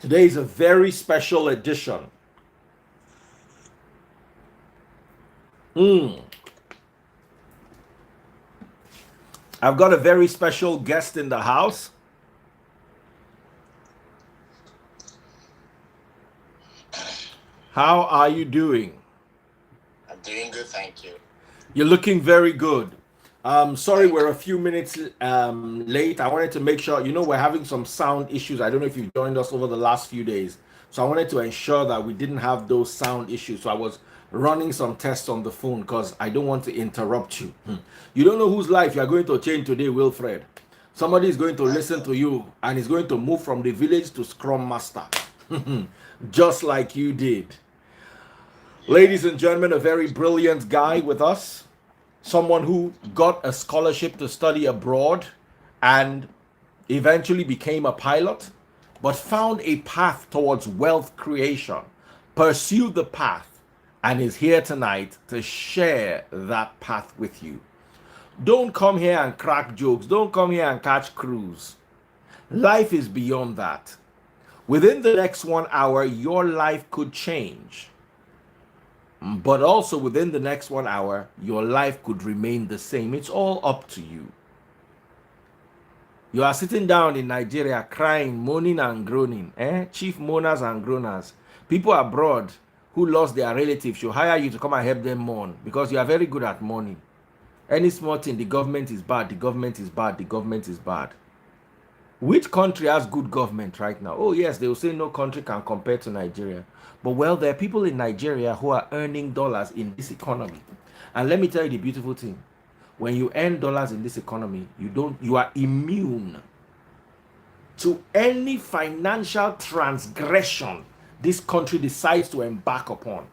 Today is a very special edition. I've got a very special guest in the house. How are you doing? I'm doing good, thank you. You're looking very good. Sorry, Thank we're you. a few minutes late. I wanted to make sure, we're having some sound issues. I don't know if you've joined us over the last few days. So I wanted to ensure that we didn't have those sound issues. So I was running some tests on the phone because I don't want to interrupt you. You don't know whose life you're going to change today, Wilfred. Somebody is going to I listen know. to you and is going to move from the village to Scrum Master, just like you did. Yeah. Ladies and gentlemen, a very brilliant guy with us, someone who got a scholarship to study abroad and eventually became a pilot, but found a path towards wealth creation, pursued the path, and is here tonight to share that path with you. Don't come here and crack jokes. Don't come here and catch crews. Life is beyond that. Within the next 1 hour, your life could change. But also within the next 1 hour, your life could remain the same. It's all up to you. You are sitting down in Nigeria crying, moaning and groaning. Chief moaners and groaners. People abroad who lost their relatives should hire you to come and help them mourn because you are very good at mourning. Any small thing, the government is bad, the government is bad, the government is bad. Which country has good government right now? Oh, yes, they will say no country can compare to Nigeria. But well, there are people in Nigeria who are earning dollars in this economy. And let me tell you the beautiful thing. When you earn dollars in this economy, you are immune to any financial transgression this country decides to embark upon,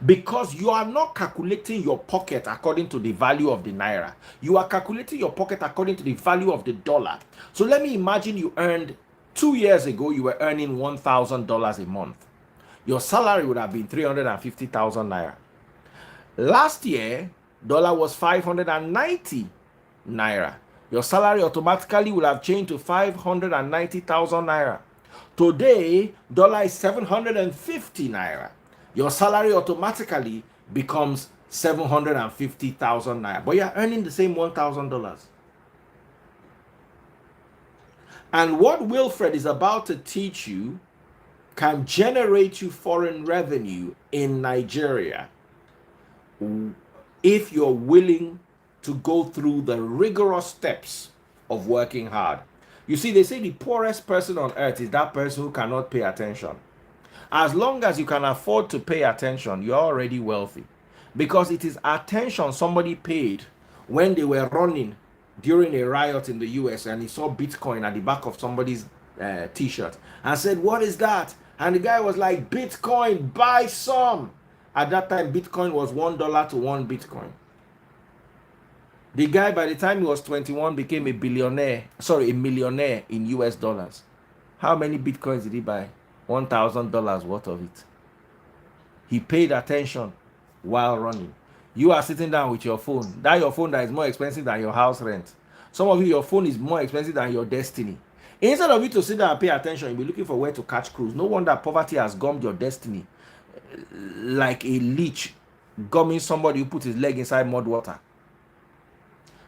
because you are not calculating your pocket according to the value of the naira. You are calculating your pocket according to the value of the dollar. So let me imagine you earned 2 years ago, you were earning $1,000 a month. Your salary would have been 350,000 naira. Last year, dollar was 590 naira. Your salary automatically will have changed to 590,000 naira. Today, dollar is 750 naira. Your salary automatically becomes 750,000 naira, but you're earning the same $1,000. And what Wilfred is about to teach you can generate you foreign revenue in Nigeria if you're willing to go through the rigorous steps of working hard. You see, they say the poorest person on earth is that person who cannot pay attention. As long as you can afford to pay attention, you're already wealthy. Because it is attention somebody paid when they were running during a riot in the US and he saw Bitcoin at the back of somebody's t-shirt and said, "What is that?" And the guy was like, "Bitcoin, buy some." At that time, Bitcoin was $1 to one Bitcoin. The guy, by the time he was 21, became a millionaire in US dollars. How many Bitcoins did he buy? $1,000 worth of it. He paid attention while running. You are sitting down with your phone. Your phone that is more expensive than your house rent. Some of you, your phone is more expensive than your destiny. Instead of you to sit down and pay attention, you'll be looking for where to catch cruise. No wonder poverty has gummed your destiny like a leech gumming somebody who put his leg inside mud water.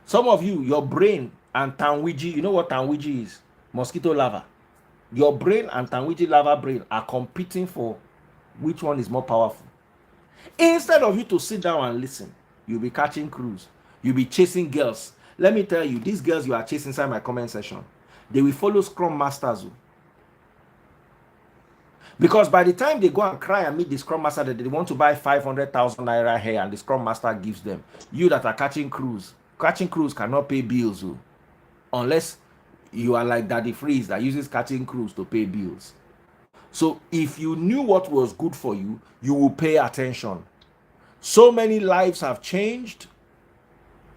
Some of you, your brain and Tanwiji, you know what Tanwiji is? Mosquito lava. Your brain and Tanwiji lava brain are competing for which one is more powerful. Instead of you to sit down and listen, you'll be catching crews. You'll be chasing girls. Let me tell you, these girls you are chasing inside my comment section, they will follow Scrum Masters. Because by the time they go and cry and meet the Scrum Master that they want to buy 500,000 naira hair and the Scrum Master gives them, you that are catching crews cannot pay bills. Unless you are like Daddy Freeze that uses catching crews to pay bills. So if you knew what was good for you, you will pay attention. So many lives have changed.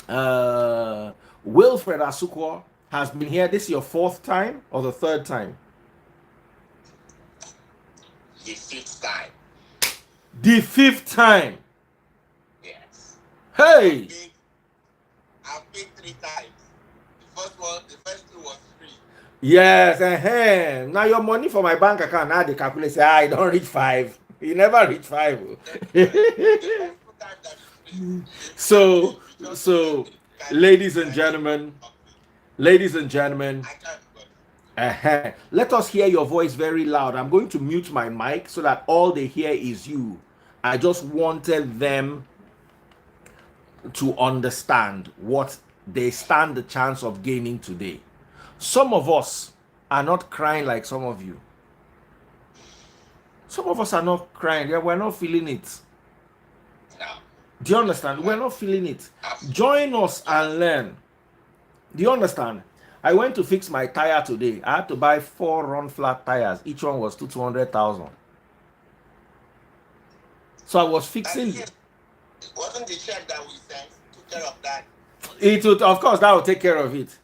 Wilfred Asuquo has been here. This is your fourth time or the third time? The fifth time. The fifth time. Yes. Hey! I've been 3 times. The first two was free. Yes, now your money for my bank account, now they calculate, say, I don't reach 5. You never reach 5. That's right. The first time that you freeze, so, you just so, you can't ladies you and can't gentlemen, talk to. ladies and gentlemen, I can't but let us hear your voice very loud. I'm going to mute my mic so that all they hear is you. I just wanted them to understand what they stand the chance of gaining today. Some of us are not crying like some of you. Some of us are not crying. Yeah, we're not feeling it. no. Do you understand? We're not feeling it. Absolutely. Join us Yes. and learn. Do you understand? I went to fix my tire today. I had to buy 4 run flat tires. Each one was 200,000. So I was And fixing here wasn't the check that we sent took care of that. it. Would, of course, that will take care of it.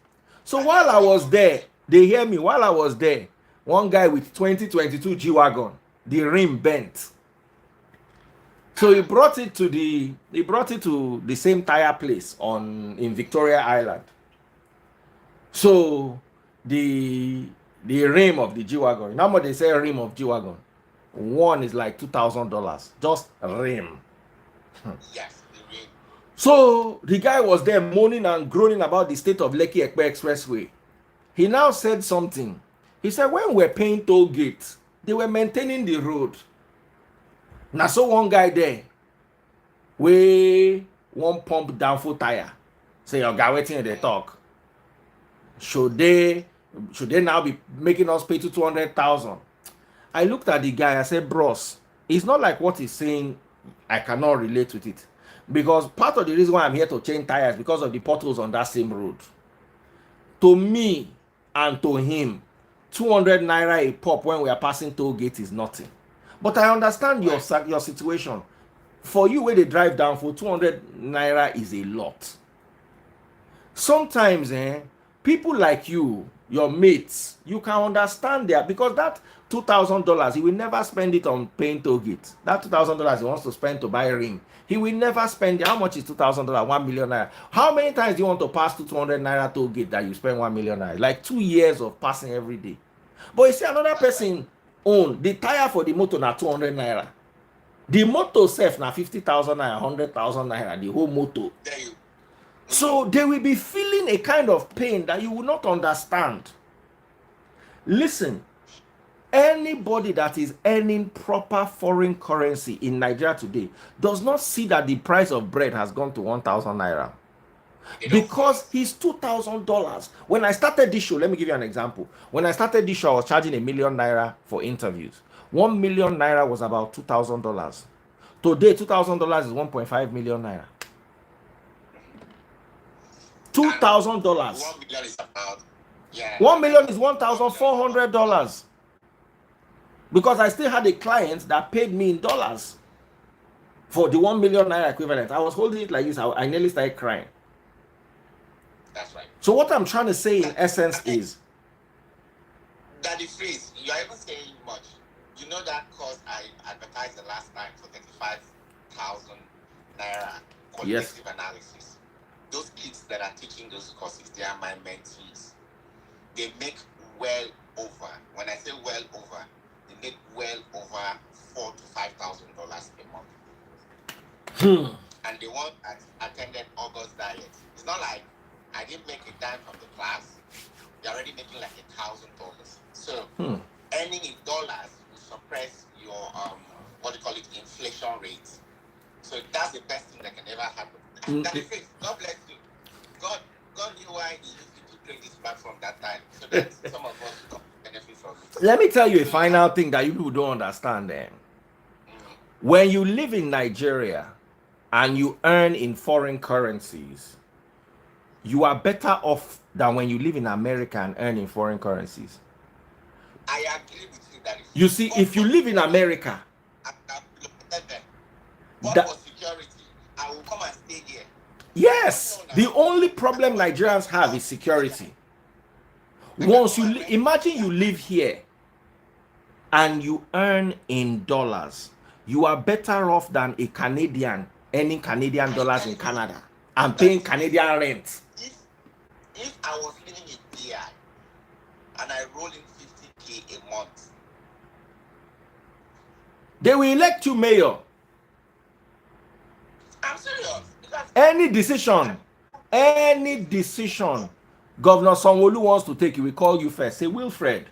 So And while that's I why you was don't there, feel they hear me. While I was there, one guy with 2022 G wagon, the rim bent. So he brought it to the same tire place in Victoria Island. So the rim of the G wagon. Now they say rim of G wagon. One is like $2,000. Just rim. yes, the rain. So the guy was there moaning and groaning about the state of Lekki Ekpe Expressway. He now said something. He said when we're paying toll gates, they were maintaining the road. Now so one guy there, we one pump down full tire. Say your guy waiting they talk. Should they now be making us pay to 200,000? I looked at the guy. I said, bros, it's not like what he's saying. I cannot relate with it because part of the reason why I'm here to change tires because of the potholes on that same road. To me and to him, 200 naira a pop when we are passing toll gate is nothing. But I understand your Right. your situation. For you, where they drive down for 200 naira is a lot. Sometimes people like you, your mates, you can understand that because that $2,000 he will never spend it on paying toll gate. That $2,000 he wants to spend to buy ring, he will never spend it. How much is $2,000? 1 million naira. How many times do you want to pass to 200 naira toll gate that you spend 1 million naira? Like 2 years of passing every day. But you see another That's right. person own the tire for the motor na 200 naira. The motor self na 50,000 naira, 100,000 naira. The whole motor. There you. So they will be feeling a kind of pain that you will not understand. Listen, anybody that is earning proper foreign currency in Nigeria today does not see that the price of bread has gone to 1,000 naira They don't feel because it. he's $2,000. When I started this show, let me give you an example. When I started this show, I was charging 1 million naira for interviews. 1 million naira was about $2,000. Today, $2,000 is 1.5 million naira. And $2,000. 1 million is about 1 million is 1 million is about $1,400 because I still had a client that paid me in dollars for the 1 million naira equivalent. I was holding it like this. I nearly started crying. that's right. So what I'm trying to say in essence is That the phrase you are even saying much. You know that course I advertised the last time for 35,000 naira yes, qualitative analysis. Those kids that are teaching those courses, they are my mentees. They make well over. When I say well over, they make well over $4,000 to $5,000 a month. And the one that attended August diet, it's not like I didn't make a dime from the class. They're already making like $1,000. So earning in dollars will suppress your what do you call it, inflation rate. So that's the best thing that can ever happen. That's it. God bless you. God knew why He used you to create this platform that time, so that some of us will benefit from it. Let me tell you a So final thing that you people don't understand then. When you live in Nigeria and you earn in foreign currencies, you are better off than when you live in America and earn in foreign currencies. I agree with you that You see, if you live in America, what was security? I will come and stay here. Yes, the only problem Nigerians have is security. Once you imagine you live here and you earn in dollars, you are better off than a Canadian earning Canadian dollars in Canada and paying Canadian rent. If I was living in DI and I roll in 50K a month. They will elect you mayor. I'm serious. Any decision, Governor Sanwo-Olu wants to take, he will call you first. Say, Wilfred,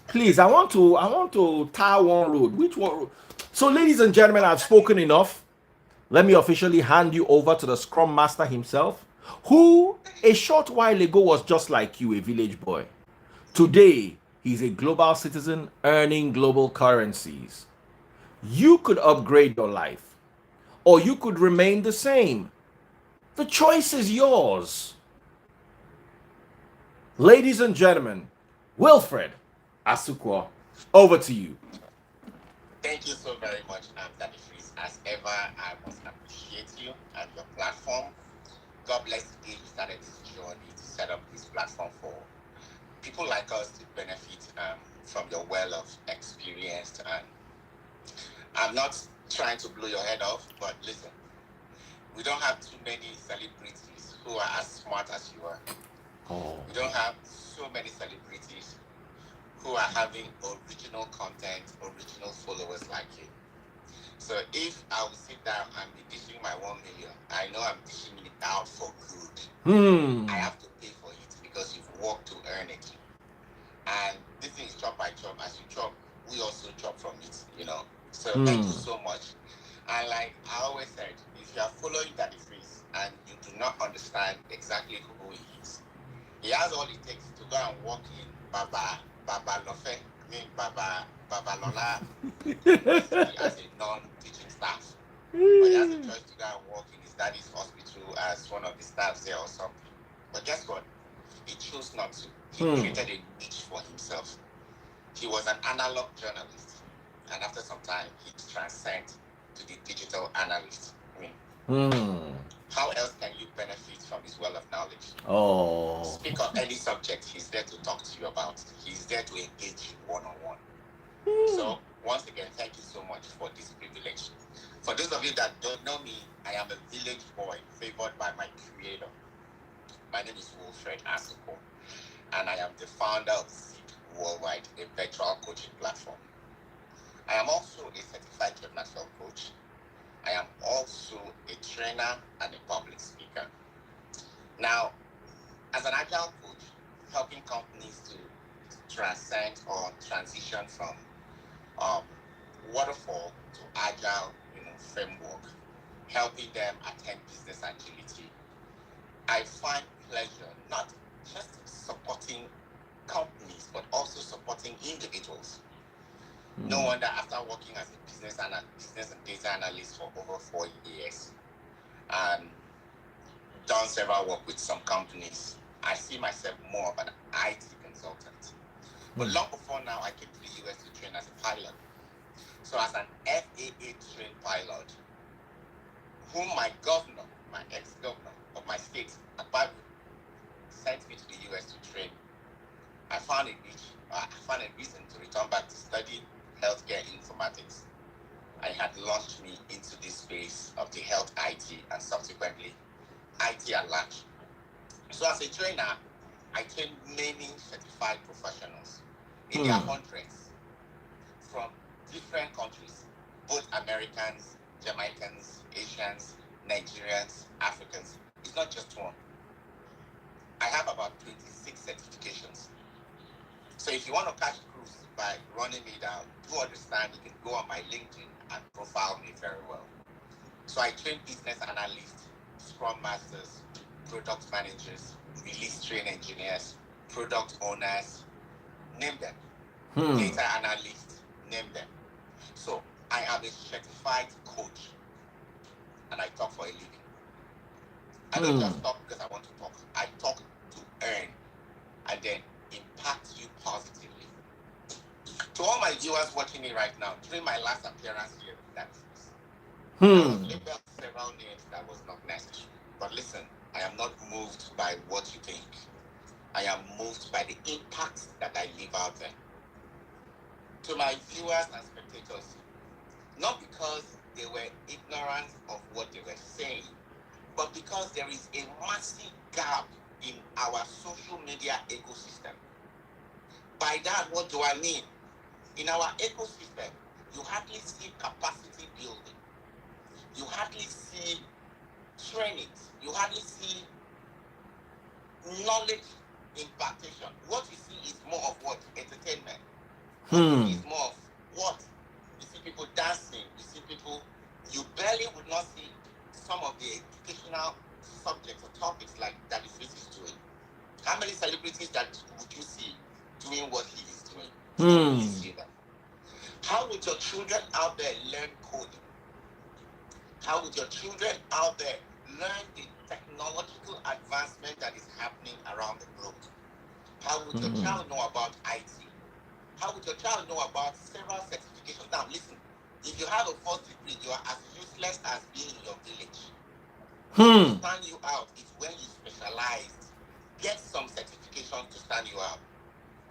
please, I want to tar one road. Which one? So, ladies and gentlemen, I've spoken enough. Let me officially hand you over to the Scrum Master himself, who a short while ago was just like you, a village boy. Today, he's a global citizen earning global currencies. You could upgrade your life, or you could remain the same. The choice is yours. Ladies and gentlemen, Wilfred Asuquo, over to you. Thank you so very much, Daddy Freeze. As ever, I must appreciate you and your platform. God bless the day you started this journey to set up this platform for people like us to benefit from your well of experience. And I'm not trying to blow your head off, but listen, we don't have too many celebrities who are as smart as you are. Oh. We don't have so many celebrities who are having original content, original followers like you. So if I will sit down and be dishing my 1 million, I know I'm dishing it out for good. I have to pay for it because you've worked to earn it. And this thing is chop by chop. As you chop, we also chop from it, you know. So thank you so much. And like I always said, if you are following Daddy Freeze and you do not understand exactly who he is, he has all it takes to go and walk in Baba Lofe, Baba Lola, basically as a non-teaching staff. But he has a choice to go and work in his daddy's hospital as one of the staffs there or something. But guess what? He chose not to. He created a niche for himself. He was an analog journalist, and after some time, he transcended to the digital analyst. How else can you benefit from his well of knowledge? Oh. Speak of any subject, he's there to talk to you about. He's there to engage you one-on-one. So, once again, thank you so much for this privilege. For those of you that don't know me, I am a village boy favored by my creator. My name is Wilfred Asuquo, and I am the founder of Seed Worldwide, a virtual coaching platform. I am also a certified international coach. I am also a trainer and a public speaker. Now, as an agile coach, helping companies to transcend or transition from waterfall to agile, framework, helping them attain business agility. I find pleasure not just supporting companies, but also supporting individuals. No wonder after working as a business and data analyst for over 4 years and done several work with some companies, I see myself more of an IT consultant. But long before now, I came to the US to train as a pilot. So as an FAA trained pilot, whom my governor, my ex-governor of my state, Akbabu, sent me to the US to train, I found a reason to return back to study healthcare informatics. I had launched me into this space of the health IT and subsequently IT at large. So as a trainer, I trained many certified professionals in their hundreds from different countries, both Americans, Jamaicans, Asians, Nigerians, Africans. It's not just one. I have about 26 certifications. So if you want to catch cruise by running me down, do understand you can go on my LinkedIn and profile me very well. So I train business analysts, Scrum Masters, product managers, release train engineers, product owners, name them. Data analysts, name them. So I am a certified coach and I talk for a living. I don't just talk because I want to talk. I talk to earn and then impact you positively. To all my viewers watching me right now, during my last appearance here, I was labeled several names that was not necessary. But listen, I am not moved by what you think. I am moved by the impact that I leave out there. To my viewers and spectators, not because they were ignorant of what they were saying, but because there is a massive gap in our social media ecosystem. By that, what do I mean? In our ecosystem, you hardly see capacity building. You hardly see trainings. You hardly see knowledge impartation. What you see is more of what? Entertainment. What you see is more of what? You see people dancing. You see people. You barely would not see some of the educational subjects or topics like that the Swiss is doing. How many celebrities that would you see doing what he is doing? You don't really see them. How would your children out there learn coding? How would your children out there learn the technological advancement that is happening around the globe? How would your child know about IT? How would your child know about several certifications? Now, listen, if you have a first degree, you are as useless as being in your village. What will stand you out is when you specialize. Get some certifications to stand you out.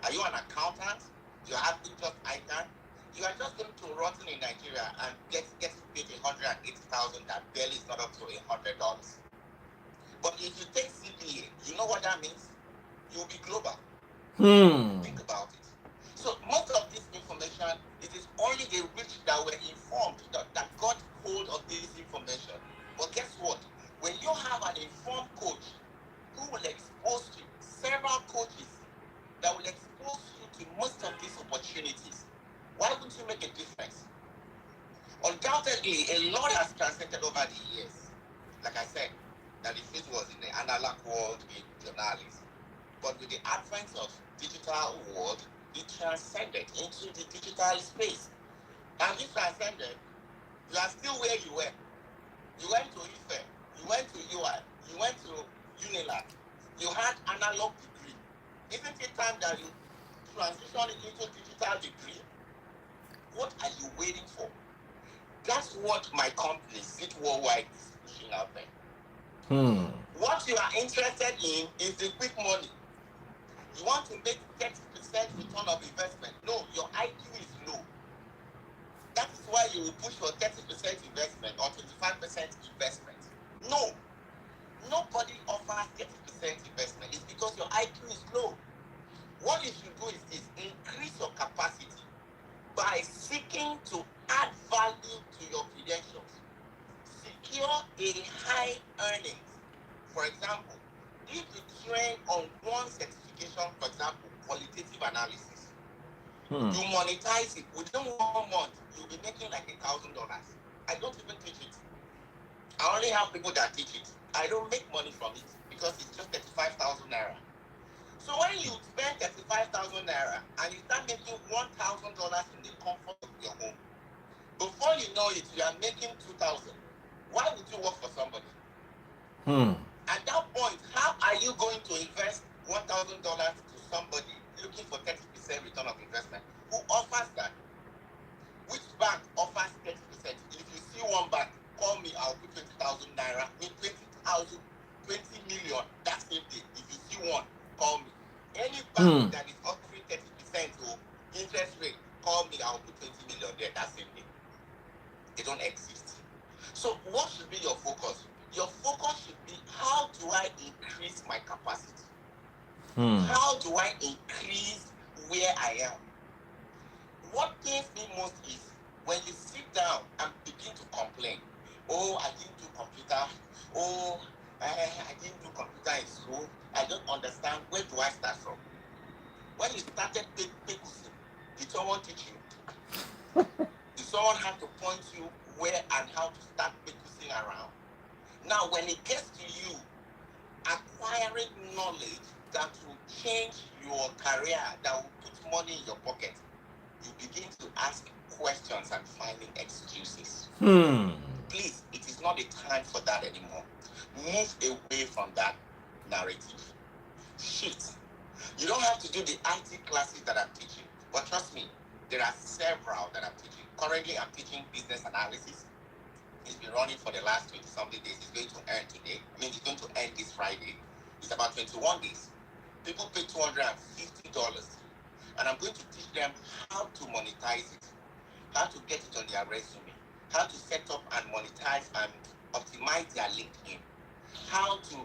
Are you an accountant? You have just ICANN? You are just going to rotten in Nigeria and get paid $180,000 that barely is not up to $100. But if you take CPA, you know what that means? You'll be global. Think about it. So most of this information, it is only the rich that were informed that got hold of this information. But guess what? When you have an informed coach who will expose you, several coaches that will expose you to most of these opportunities, why wouldn't you make a difference? Undoubtedly, a lot has transcended over the years. Like I said, that the field was in the analog world in journalism. But with the advent of digital world, it transcended into the digital space. And it transcended, you are still where you were. You went to IFE, you went to UI, you went to Unilag, you had analog degree. Isn't it time that you transition into digital degree? What are you waiting for? That's what my company, Sit Worldwide, is pushing out there. What you are interested in is the quick money. You want to make 30% return of investment. No, your IQ is low. That is why you will push for 30% investment or 25% investment. No. Nobody offers 30% investment. It's because your IQ is low. What you should do is this: increase your capacity by seeking to add value to your credentials. Secure a high earnings. For example, if you train on one certification, for example, qualitative analysis, you monetize it within 1 month, you'll be making like $1,000. I don't even teach it. I only have people that teach it. I don't make money from it because it's just 35,000 naira. So when you spend 35,000 naira and you start making $1,000 in the comfort of your home, before you know it, you are making 2,000. Why would you work for somebody? At that point, how are you going to invest $1,000 to somebody looking for 30% return of investment? Who offers that? Which bank offers 30%? If you see one bank, call me, I'll put 20,000 naira, 20,000, 20 million, that's same day. If you see one, call me. Any bank that is offering 30% to interest rate, call me, I'll put 20 million there, that's same day. They don't exist. So what should be your focus? Your focus should be, how do I increase my capacity? How do I increase where I am? What pains me most is when you sit down and begin to complain. Oh, I didn't do computer. Oh, I didn't do computer in school. I don't understand. Where do I start from? When you started Pekusin, did someone teach you? Did someone have to point you where and how to start Pekusin around? Now, when it gets to you, acquiring knowledge that will change your career, that will put money in your pocket, you begin to ask questions and finding excuses. Please, it is not the time for that anymore. Move away from that narrative. Shit. You don't have to do the IT classes that I'm teaching, but trust me, there are several that I'm teaching. Currently, I'm teaching business analysis. It's been running for the last 20-something days. It's going to end today. It's going to end this Friday. It's about 21 days. People pay $250. And I'm going to teach them how to monetize it, how to get it on their resume, how to set up and monetize and optimize their LinkedIn, how to,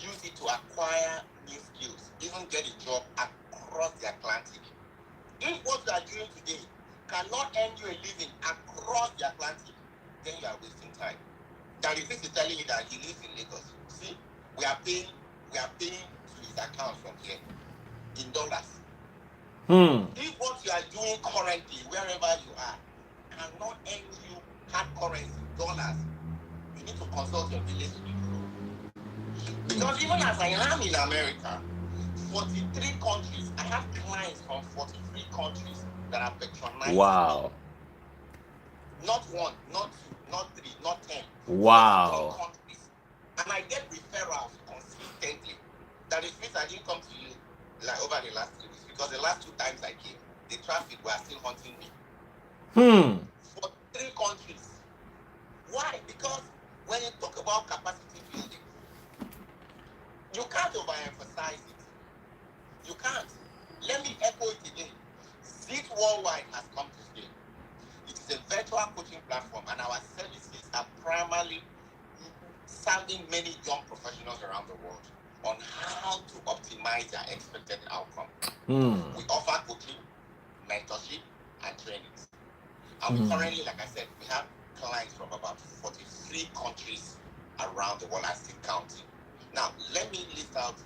use it to acquire new skills, even get a job across the Atlantic. If what you are doing today cannot earn you a living across the Atlantic, then you are wasting time. That is telling me that he lives in Lagos. See, we are paying to his account from here in dollars. If what you are doing currently, wherever you are, cannot earn you hard currency, dollars, you need to consult your village people. Because even as I am in America, 43 countries, I have clients from 43 countries that are patronizing Wow. me. Not one, not two, not three, not 10. Wow. 43 countries. And I get referrals consistently. That is means I didn't come to you like over the last 3 weeks, because the last 2 times I came, the traffic were still haunting me. 43 countries. Why? Because when you talk about capacity building, you can't overemphasize it. You can't. Let me echo it again. Zit Worldwide has come to stay. It is a virtual coaching platform, and our services are primarily serving many young professionals around the world on how to optimize their expected outcome. We offer coaching, mentorship, and trainings. And we currently, like I said, we have clients from about 43 countries around the world and still counting. Now, let me list out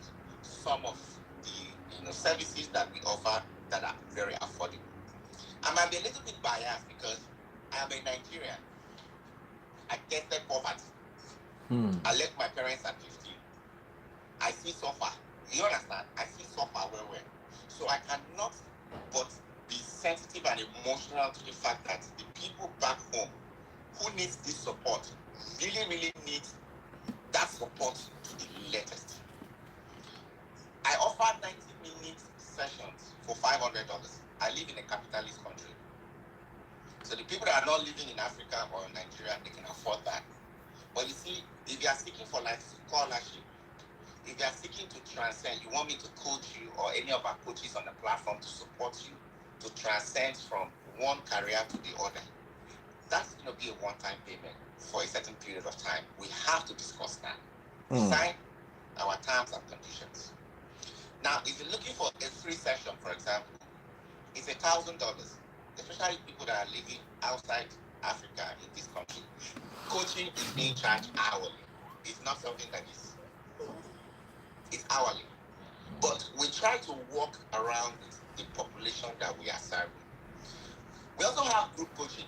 some of the services that we offer that are very affordable. I might be a little bit biased because I am a Nigerian. I tested poverty. I left my parents at 15. I see suffer. You understand? I see suffer well. So I cannot but be sensitive and emotional to the fact that the people back home who needs this support really needs that support to the latest. I offer 90-minute sessions for $500. I live in a capitalist country. So the people that are not living in Africa or Nigeria, they can afford that. But you see, if you are seeking for like scholarship, if you are seeking to transcend, you want me to coach you or any of our coaches on the platform to support you to transcend from one career to the other, that's going to be a one-time payment for a certain period of time. We have to discuss that. Sign our terms and conditions. Now, if you're looking for a free session, for example, it's $1,000, especially people that are living outside Africa in this country. Coaching is being charged hourly. It's not something that is, it's hourly. But we try to work around the population that we are serving. We also have group coaching.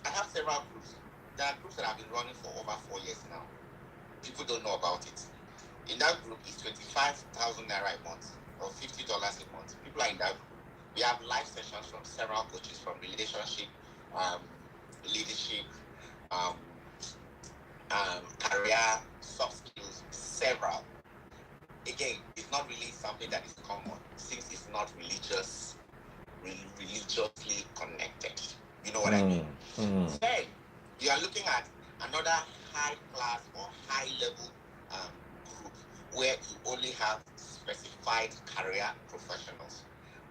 I have several groups. There are groups that have been running for over 4 years now. People don't know about it. In that group, it's 25,000 naira a month or $50 a month. People are in that group. We have live sessions from several coaches, from relationship, leadership, career, soft skills, several. Again, it's not really something that is common since it's not religiously connected. You know what I mean? Then you are looking at another high class or high level group where you only have specified career professionals,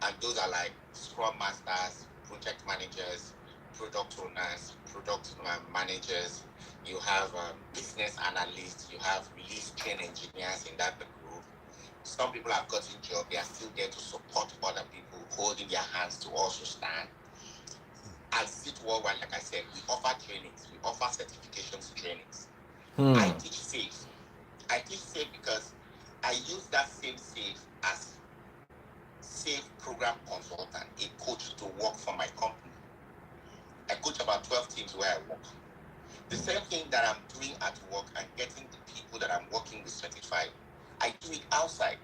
and those are like Scrum masters, project managers, product owners, product managers. You have business analysts, you have release train engineers in that group. Some people have gotten jobs, they are still there to support other people, holding their hands to also stand. At Sit Worldwide, like I said, we offer trainings, we offer certifications trainings. I teach SAFE. I teach SAFE because I use that same SAFE as SAFE program consultant, a coach to work for my company. I coach about 12 teams where I work. The same thing that I'm doing at work and getting the people that I'm working with certified, I do it outside.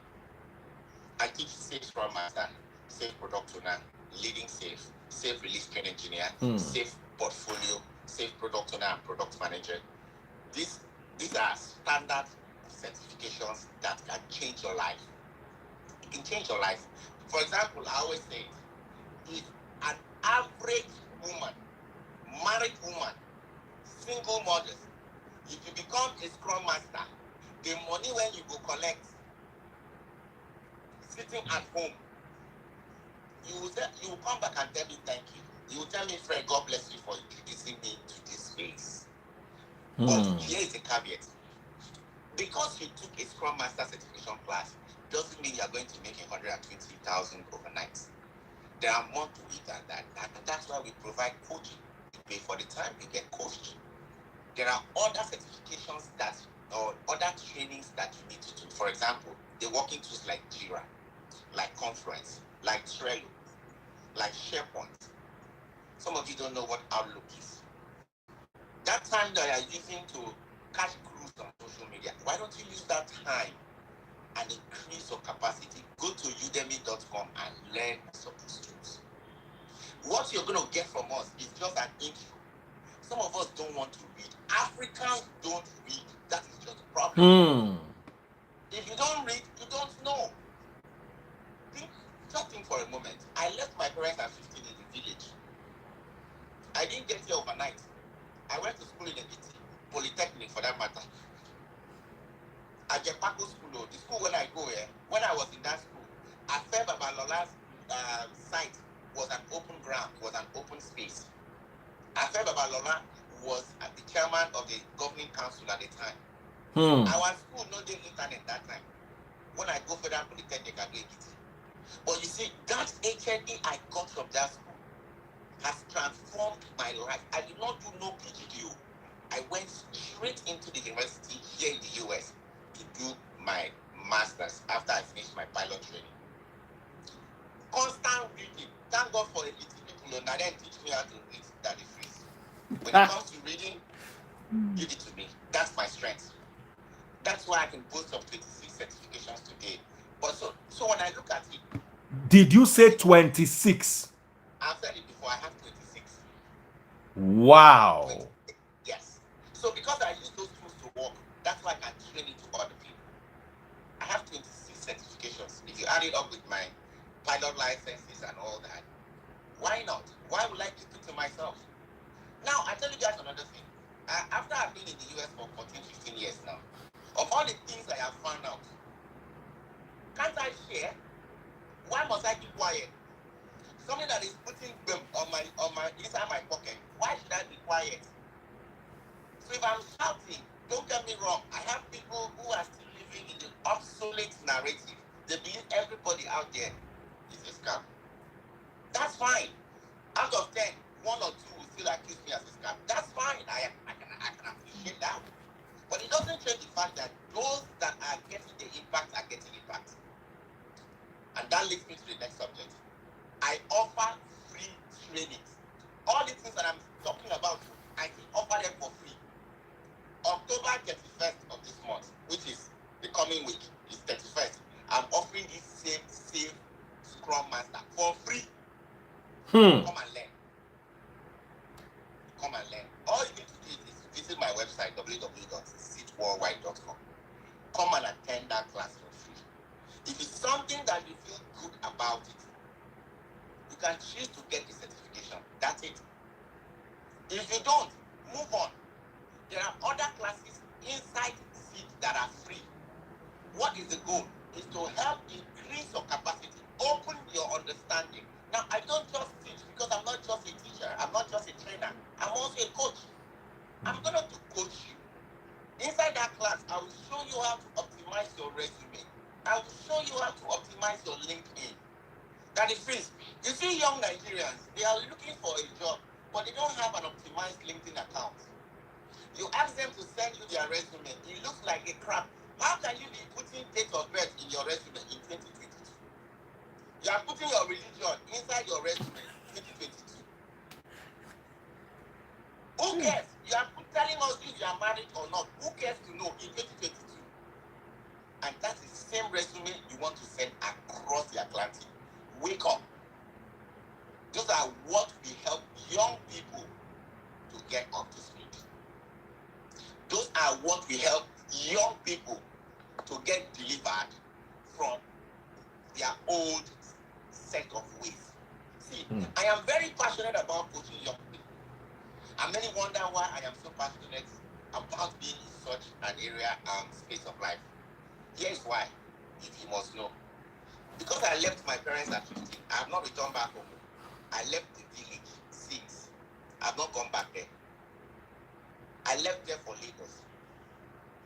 I teach SAFE Scrum Master, SAFE Product Owner, leading SAFE, SAFE Release Train Engineer, SAFE Portfolio, SAFE Product Owner and Product Manager. These are standard certifications that can change your life. It can change your life. For example, I always say, if an average woman, married woman, single mother, if you become a Scrum Master, the money when you go collect, sitting at home, you will come back and tell me thank you. You will tell me, Fred, God bless you for introducing me to this space. But here is a caveat. Because you took a Scrum Master certification class, doesn't mean you're going to make 120,000 overnight. There are more to it than that. And that's why we provide coaching. You pay for the time, you get coached. There are other certifications or other trainings that you need to do. For example, the working tools like Jira, like Confluence, like Trello, like SharePoint. Some of you don't know what Outlook is. That time that you're using to catch cruise on social media, why don't you use that time and increase your capacity? Go to udemy.com and learn some of these tools. What you're going to get from us is just an intro. Some of us don't want to read. Africans don't read. That is just a problem. If you don't read, you don't know. Just think for a moment. I left my parents at 15 in the village. I didn't get here overnight. I went to school in Ekiti, Polytechnic for that matter. Ajepako School, the school when I go here, when I was in that school, Afe Babalola's site was an open ground, was an open space. Afe Babalola was the chairman of the governing council at the time. Our school no did internet that time. When I go for that Polytechnic, I get it. But you see, that HND I got from that school has transformed my life. I did not do no PGDO. I went straight into the university here in the US to do my master's after I finished my pilot training. Constant reading. Thank God for a little people who then teach me how to read that is free. When it comes to reading, give it to me. That's my strength. That's why I can boast of 26 certifications today. But so when I look at it, did you say 26? I've said it before, I have 26. Wow. 26. Yes. So because I use those tools to work, that's why I can train it to other people. I have 26 certifications. If you add it up with my pilot licenses and all that, why not? Why would I keep it to myself? Now, I tell you guys another thing. After I've been in the US for 14, 15 years now, of all the things I have found out, can't I share? Why must I keep quiet? Something that is putting them on my inside my pocket. Why should I be quiet? So if I'm shouting, don't get me wrong. I have people who are still living in the obsolete narrative. They believe everybody out there is a scam. That's fine. Out of 10, 1 or 2 will still accuse me as a scam. That's fine. I can appreciate that. But it doesn't change the fact that those that are getting the impact are getting impact. And that leads me to the next subject. I offer free trainings. All the things that I'm talking about, I can offer them for free. October 31st of this month, which is the coming week, is 31st. I'm offering this same Scrum Master for free. Come and learn. Come and learn. All you need to do is visit my website, www.sitworldwide.com. Come and attend that class for free. If it's something that you feel good about it, you can choose to get the certification. That's it. If you don't, move on. There are other classes inside SIT that are free. What is the goal? Is to help increase your capacity, open your understanding. Now, I don't just teach because I'm not just a teacher. I'm not just a trainer. I'm also a coach. I'm going to coach you. Inside that class, I will show you how to optimize your resume. I will show you how to optimize your LinkedIn. That is free. You see young Nigerians, they are looking for a job, but they don't have an optimized LinkedIn account. You ask them to send you their resume, it looks like a crap. How can you be putting date of birth in your resume in 2022? You are putting your religion inside your resume in 2022. Who cares? You are telling us if you are married or not. Who cares to know in 2022? And that is the same resume you want to send across the Atlantic. Wake up. Those are what we help young people to get up to speed. Those are what we help young people to get delivered from their old set of ways. See, I am very passionate about coaching young people. And many wonder why I am so passionate about being in such an area and space of life. Here's why, if you must know. Because I left my parents at 15, I have not returned back home. I left the village since. I have not gone back there. I left there for Lagos.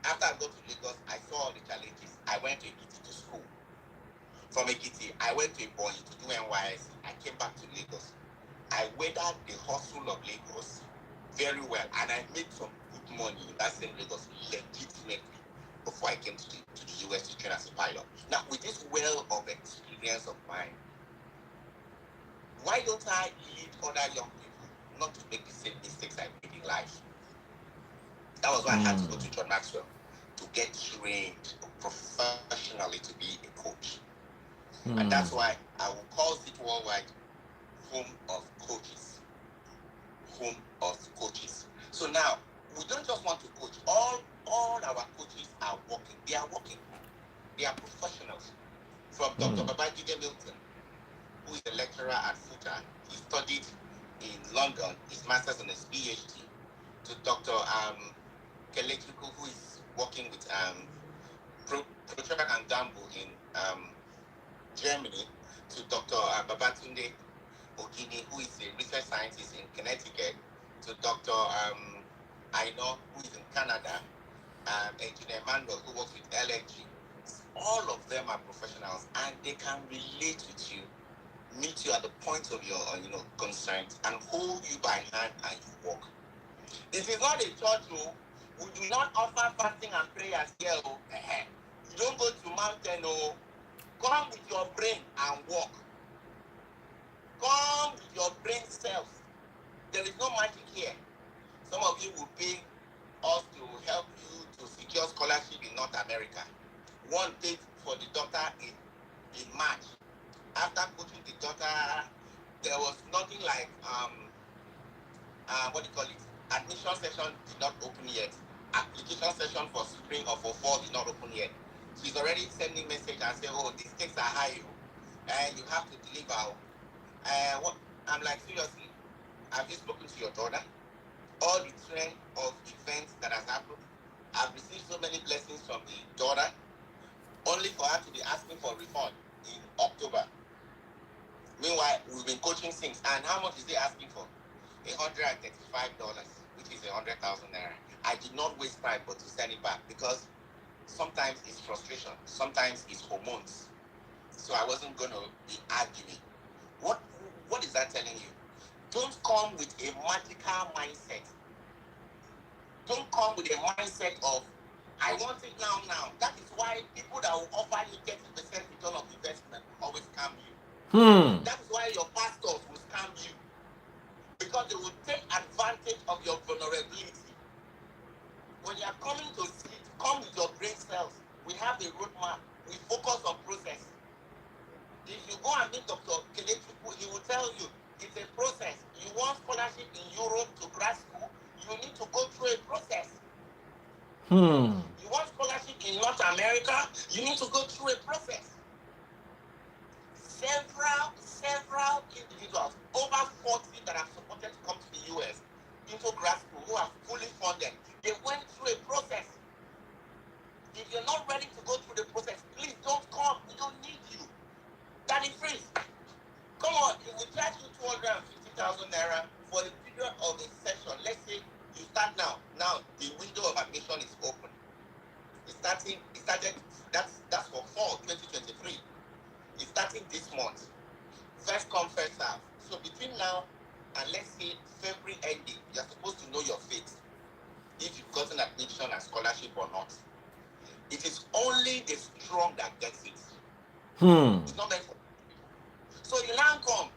After I got to Lagos, I saw all the challenges. I went to Ekiti to school. From Ekiti, I went to Ebonyi to do NYSC. I came back to Lagos. I weathered the hustle of Lagos very well, and I made some good money in that same Lagos legitimately before I came to the US to train as a pilot. Now, with this well of experience of mine, why don't I lead other young people not to make the same mistakes I made in life? That was why I had to go to John Maxwell to get trained professionally to be a coach. And that's why I will call it worldwide home of coaches. Home of coaches. So now, we don't just want to coach. All our coaches are working. They are working. They are professionals. From Dr. Babajide Milton, who is a lecturer at FUTA. He studied in London, his master's and his PhD, to Dr. Kelechuku, who is working with Protrack and Dambo in Germany, to Dr. Babatunde Ogini, who is a research scientist in Connecticut, to Dr. Aino, who is in Canada, Engineer Manuel, who works with LNG. All of them are professionals, and they can relate with you, meet you at the point of your concerns, and hold you by hand and you walk. This is not a church, we do not offer fasting and prayers here. You don't go to mountain, come with your brain and walk. Come with your brain cells. There is no magic here. Some of you will pay us to help you to secure scholarship in North America. One paid for the daughter in March. After putting the daughter, there was nothing like admission session did not open yet. Application session for spring or for fall did not open yet. She's already sending message and saying, oh, the stakes are high, and you have to deliver. What I'm like, seriously, have you spoken to your daughter? All the trend of events that has happened, I've received so many blessings from the daughter, only for her to be asking for refund in October. Meanwhile, we've been coaching since, and how much is they asking for? $135, which is 100,000 naira. I did not waste time but to send it back, because sometimes it's frustration, sometimes it's hormones. So I wasn't going to be arguing. What is that telling you? Don't come with a magical mindset. Don't come with a mindset of, I want it now. That is why people that will offer you 30% return of investment will always scam you. That is why your pastors will scam you. Because they will take advantage of your vulnerability. When you are coming to sleep, come with your brain cells. We have a roadmap. We focus on process. If you go and meet Dr. Kelechuku, he will tell you it's a process. You want scholarship in Europe to grad school, you need to go through a process. You want scholarship in North America, you need to go through a process. Several individuals, over 40 that have supported to come to the US into grad school, who are fully funded, they went through a process. If you're not ready to go through the process, please don't come. We don't need you. Daddy Freeze, come on, if we charge you 250,000 naira for the period of the session, let's say you start now. Now the window of admission is open. It started, that's for fall 2023. It's starting this month. First come, first serve. So between now and let's say February ending, you're supposed to know your fate, if you've gotten admission and scholarship or not. It is only the strong that gets it. It's not meant for. So you now come.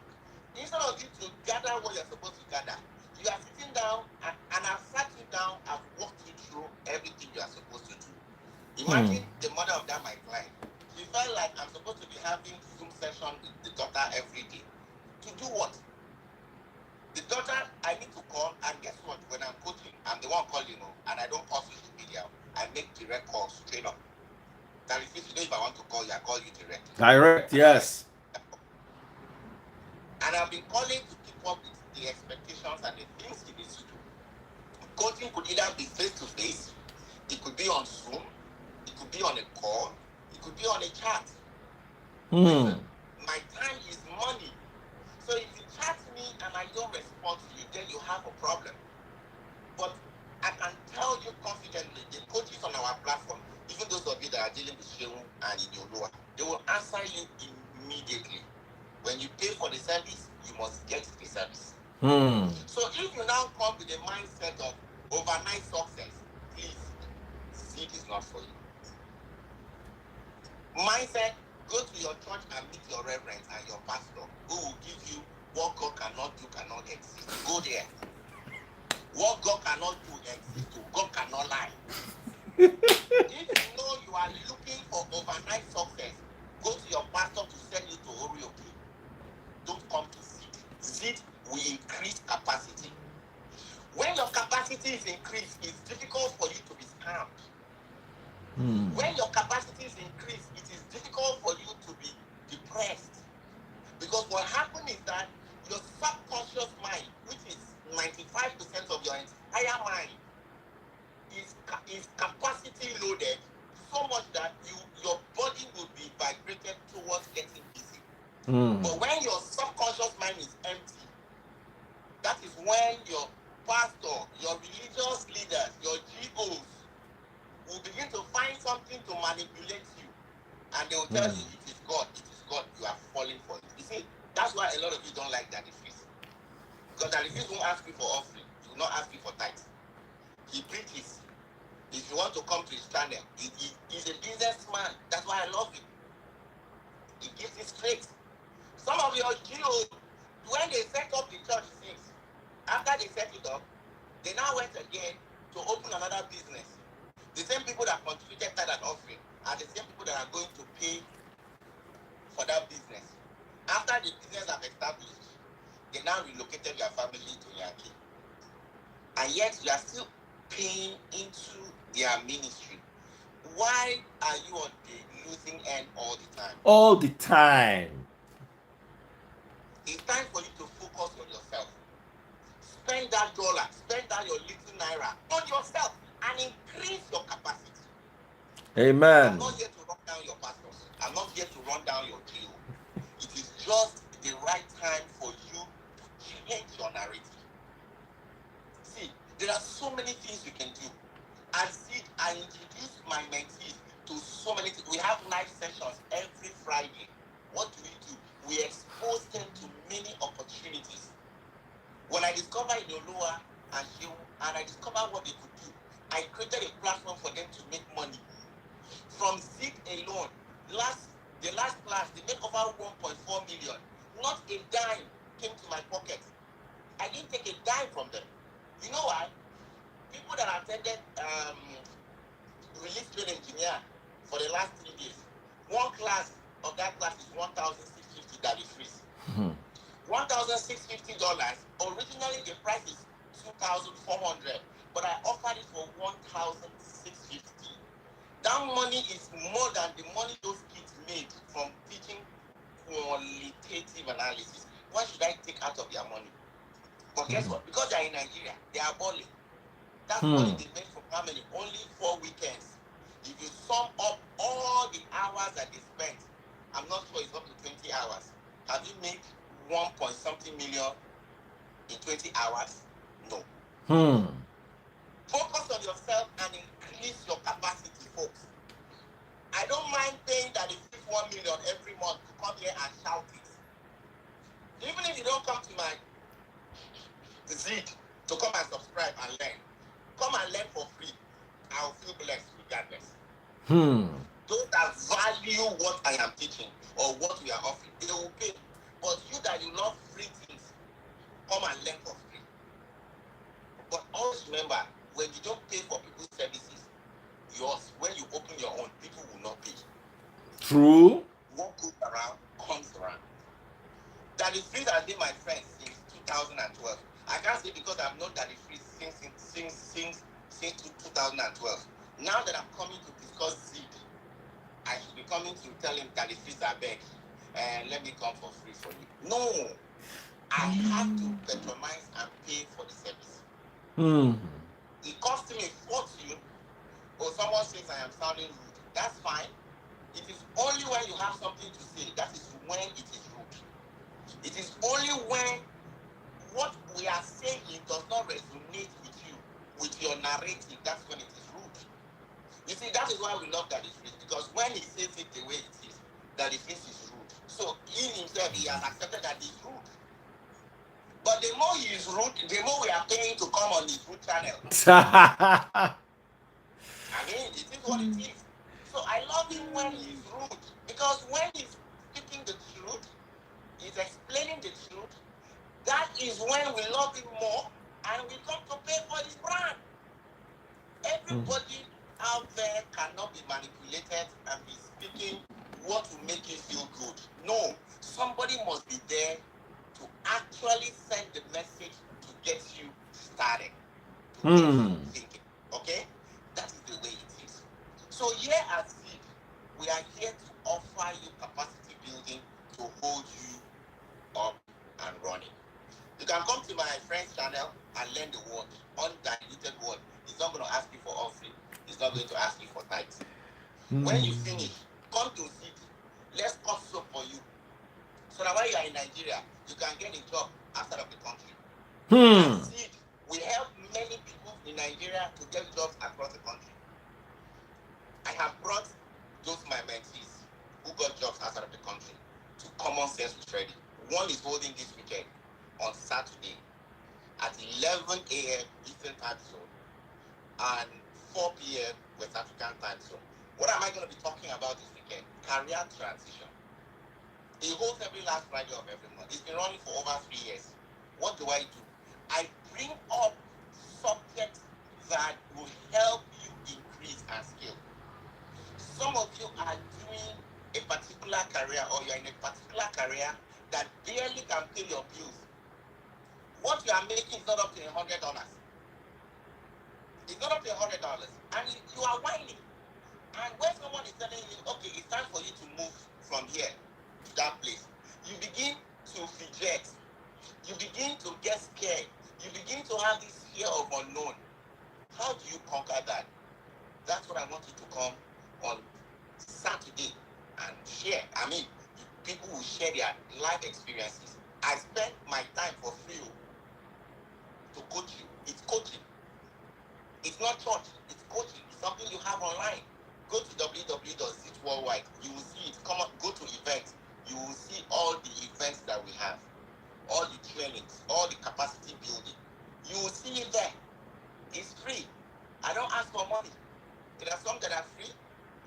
Instead of you to gather what you're supposed to gather, you are sitting down and I've sat you down, I've walked you through everything you are supposed to do. Imagine the mother of that, my client. She felt like I'm supposed to be having Zoom session with the daughter every day. To do what? The daughter, I need to call, and guess what? When I'm coaching, I'm the one calling, and I don't call social media. I make direct calls straight up. That if you know if I want to call you, I call you direct. Direct, yes. And I've been calling to keep up with the expectations and the things he needs to do. Coaching could either be face-to-face, it could be on Zoom, it could be on a call, it could be on a chat. Listen, my time is money. So if you chat me and I don't respond to you, then you have a problem. But I can tell you confidently, the coaches on our platform, even those of you that are dealing with Shehu and Inyolua, They will answer you immediately. When you pay for the service, you must get the service. So if you now come with a mindset of overnight success, please, seed is not for you. Mindset, go to your church and meet your reverend and your pastor who will give you what God cannot do, cannot exist. Go there. What God cannot do exists. God cannot lie. If you know you are looking for overnight success, go to your pastor to send you to Orioke. Don't come to seed. Seed will increase capacity. When your capacity is increased, it's difficult for you to be scammed. When your capacity is increased, it is difficult for you to be depressed. Because what happens is that your subconscious mind, which is 95% of your entire mind, is capacity loaded so much that your body will be vibrated towards getting busy. But when your subconscious mind is empty, that is when your pastor, your religious leaders, your GOs will begin to find something to manipulate you. And they will tell you, it is God, you are falling for it. You see, that's why a lot of you don't like Daddy Freeze. Because Daddy Freeze won't ask you for offering, he will not ask you for tithes. He preaches. If you want to come to his channel, he's a businessman. That's why I love him. He gives it straight. Some of your GOs, when they set up the church things, after they set it up, they now went again to open another business. The same people that contributed tithe and offering are the same people that are going to pay for that business. After the business have established, they now relocated their family to Yankee. And yet you are still paying into their ministry. Why are you on the losing end all the time? All the time. It's time for you to focus on yourself. Spend that dollar, spend that your little naira on yourself and increase your capacity. Amen. I'm not here to run down your pastors. I'm not here to run down your GO. It is just the right time for you to change your narrative. See, there are so many things you can do. I introduce my mentees to so many things. We have live sessions every Friday. What do? We expose them to many opportunities. When I discovered Yoloa and Shiu, and I discovered what they could do, I created a platform for them to make money. From seed alone, the last class, they made over 1.4 million. Not a dime came to my pocket. I didn't take a dime from them. You know why? People that attended release train engineer for the last 3 days, one class of that class is $1,650 Daddy Freeze. $1,650. Originally the price is $2,400, but I offered it for $1,650. That money is more than the money those kids made from teaching qualitative analysis. Why should I take out of their money? But guess what? Because they are in Nigeria, they are balling. That money they made from how many? Only 4 weekends. If you sum up all the hours that they spent, I'm not sure it's up to 20 hours. Have you made 1.something million in 20 hours? No. Focus on yourself and increase your capacity, folks. I don't mind paying that is 1 million every month to come here and shout it. Even if you don't come to my Zid to come and subscribe and learn, come and learn for free. I'll feel blessed regardless. Those that value what I am teaching or what we are offering, they will pay. But you that you love free things, come and learn for free. But always remember, when you don't pay for people's services, yours, when you open your own, people will not pay. True. What goes around comes around. Daddy Freeze has been my friend since 2012. I can't say because I've known Daddy Freeze since 2012. Now that I'm coming to discuss seed, I should be coming to tell him Daddy Freeze, I beg, and let me come for free for you. No, I have to patronize and pay for the service. It costs me a fortune, or someone says I am sounding rude. That's fine. It is only when you have something to say, that is when it is rude. It is only when what we are saying does not resonate with you, with your narrative, that's when it is rude. You see, that is why we love Daddy Freeze, because when he says it the way it is, that he thinks is rude. So he himself, he has accepted that he's rude. But the more he is rude, the more we are paying to come on his rude channel. I mean, it is what it is. So I love him when he's rude, because when he's speaking the truth, he's explaining the truth, that is when we love him more and we come to pay for his brand. Everybody out there cannot be manipulated and be speaking what will make you feel good. No, somebody must be there to actually send the message to get you started, to get you thinking. Okay? That is the way it is. So here at Seed, we are here to offer you capacity building to hold you up and running. You can come to my friend's channel and learn the word, undiluted word. He's not going to ask you for offering. He's not going to ask you for tithes. When you finish, come to Seed. Let's cut soap for you. So that while you are in Nigeria, you can get a job outside of the country. At Seed, we help many people in Nigeria to get jobs across the country. I have brought those my mentees who got jobs outside of the country to Common Sense with Freddy. One is holding this weekend on Saturday at 11 a.m. Eastern Time Zone and 4 p.m. West African Time Zone. What am I going to be talking about this weekend? Career transition. He holds every last Friday of every month. It's been running for over 3 years. What do? I bring up subjects that will help you increase and scale. Some of you are doing a particular career, or you're in a particular career that barely can pay your bills. What you are making is not up to $100. It's not up to $100, and you are whining. And when someone is telling you, okay, it's time for you to move from here to that place, you begin to fidget. You begin to get scared. You begin to have this fear of unknown. How do you conquer that? That's what I want you to come on Saturday and share. I mean, people will share their life experiences. I spend my time for free to coach you. It's coaching. It's not church. It's coaching. It's something you have online. Go to www.zitworldwide. You will see it. Come on, go to events. You will see all the events that we have, all the trainings, all the capacity building. You will see it there. It's free. I don't ask for money. There are some that are free.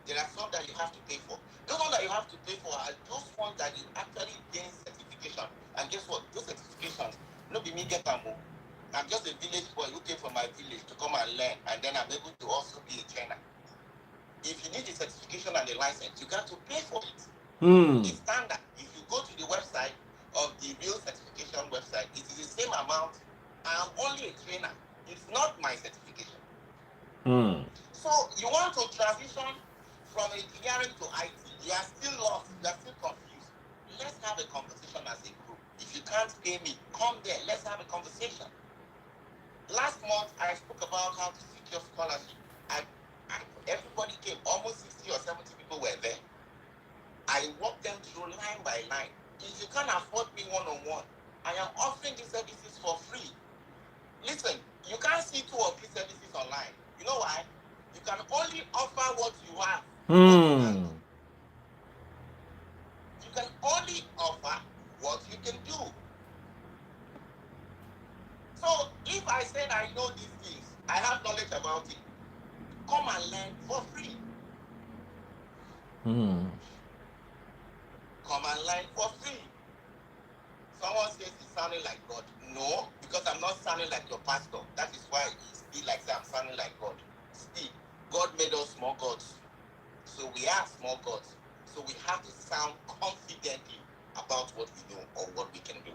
There are some that you have to pay for. Those ones that you have to pay for are those ones that you actually gain certification. And guess what? Those certifications, no be me get them. I'm just a village boy who came from my village to come and learn, and then I'm able to also be a trainer. If you need a certification and a license, you got to pay for it. It's standard. If you go to the website of the real certification website, it is the same amount. I'm only a trainer. It's not my certification. So you want to transition from engineering to IT. You are still lost. You are still confused. Let's have a conversation as a group. If you can't pay me, come there. Let's have a conversation. Last month, I spoke about how to secure scholarship. Everybody came. Almost 60 or 70 people were there. I walked them through line by line. If you can't afford me one-on-one, I am offering these services for free. Listen, you can't see 2 of these services online. You know why? You can only offer what you have. You can only offer what you can do. So if I said I know these things, I have knowledge about it, come and learn for free. Come and learn for free. Someone says it's sounding like God. No, because I'm not sounding like your pastor. That is why it's still like I'm sounding like God. Still, God made us small gods. So we are small gods. So we have to sound confidently about what we know or what we can do.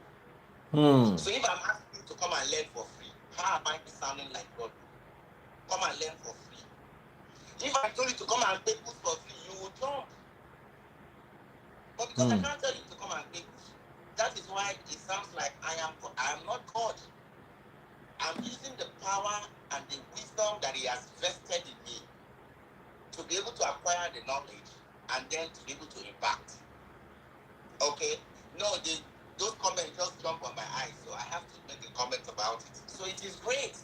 So if I'm asking you to come and learn for free, how am I sounding like God? Come and learn for free. If I told you to come and pay books for free, you will jump. But because I can't tell you to come and pay books, that is why it sounds like I am not God. I'm using the power and the wisdom that He has vested in me to be able to acquire the knowledge and then to be able to impact. Okay? No, those comments just jump on my eyes, so I have to make a comment about it. So it is great.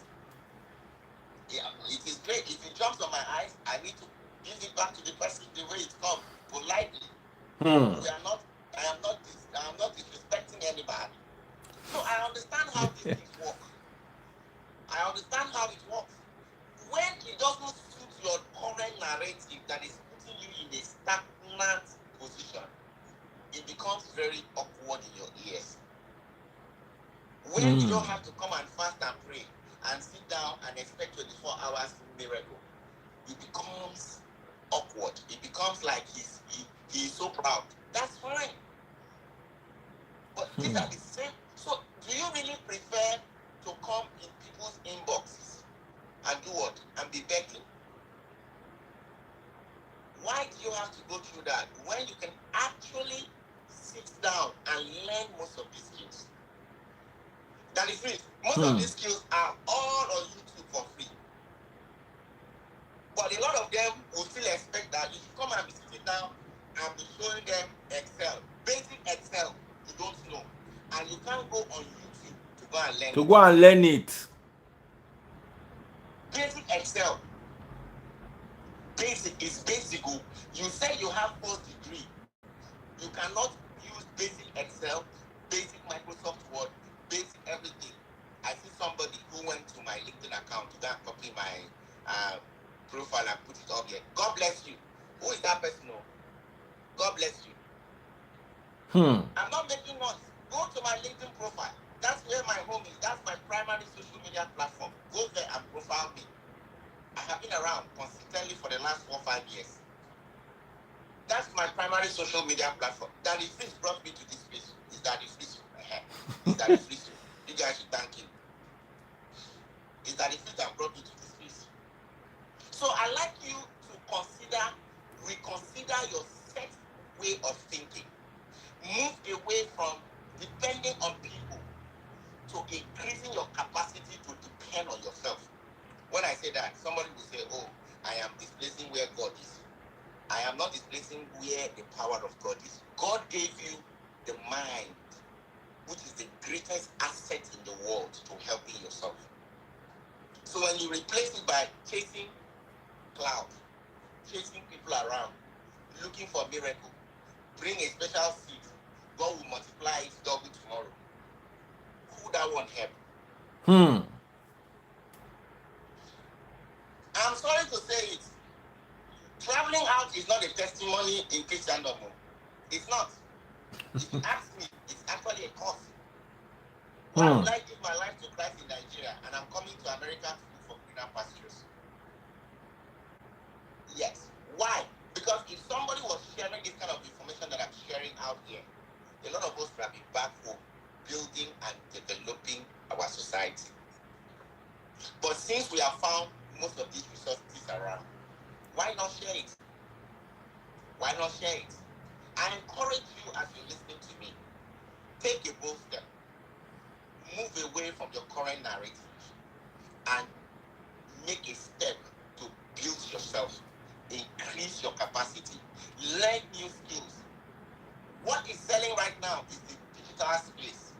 Yeah, it is great. If it jumps on my eyes, I need to give it back to the person the way it comes, politely. Hmm. I am not disrespecting anybody. So I understand how these things work. I understand how it works. When it doesn't suit your current narrative that is putting you in a stagnant position, it becomes very awkward in your ears. When you don't have to come and fast and pray and sit down and expect 24 hours miracle, it becomes awkward. It becomes like he is so proud. That's fine. But these are the same. So do you really prefer to come in people's inboxes and do what? And be begging? Why do you have to go through that when you can actually sit down and learn most of these skills? That is free. Most of these skills are all on YouTube for free. But a lot of them will still expect that you should come and be sitting down and be showing them Excel. Basic Excel you don't know. And you can't go on YouTube to go and learn it. Go and learn it. Basic Excel. Basic is basic. You say you have first degree. You cannot use basic Excel, basic Microsoft Word, basic everything. I see somebody who went to my LinkedIn account to go and copy my profile and put it up here. God bless you. Who is that person? God bless you. I'm not making noise. Go to my LinkedIn profile. That's where my home is. That's my primary social media platform. Go there and profile me. I have been around consistently for the last 4 or 5 years. That's my primary social media platform. Daddy Fish brought me to this place. Is Daddy Fish? Is Daddy Fish? You guys should thank him. Is Daddy Fish that brought me to this place? So I like you to reconsider your set way of thinking. Move away from depending on people to increasing your capacity to depend on yourself. When I say that, somebody will say, oh, I am displacing where God is. I am not displacing where the power of God is. God gave you the mind, which is the greatest asset in the world to helping yourself. So when you replace it by chasing cloud, chasing people around, looking for a miracle, bring a special seed, God will multiply it double tomorrow. Who that won't help? I'm sorry to say it. Traveling out is not a testimony in Christendom. It's not. If you ask me, it's actually a course. Why would I give my life to Christ in Nigeria and I'm coming to America to look for greener pastures? Yes. Why? Because if somebody was sharing this kind of information that I'm sharing out here, a lot of us would have been back home building and developing our society. But since we have found most of these resources around, why not share it? Why not share it? I encourage you as you're listening to me, take a bold step. Move away from your current narrative and make a step to build yourself, increase your capacity, learn new skills. What is selling right now is the digital space.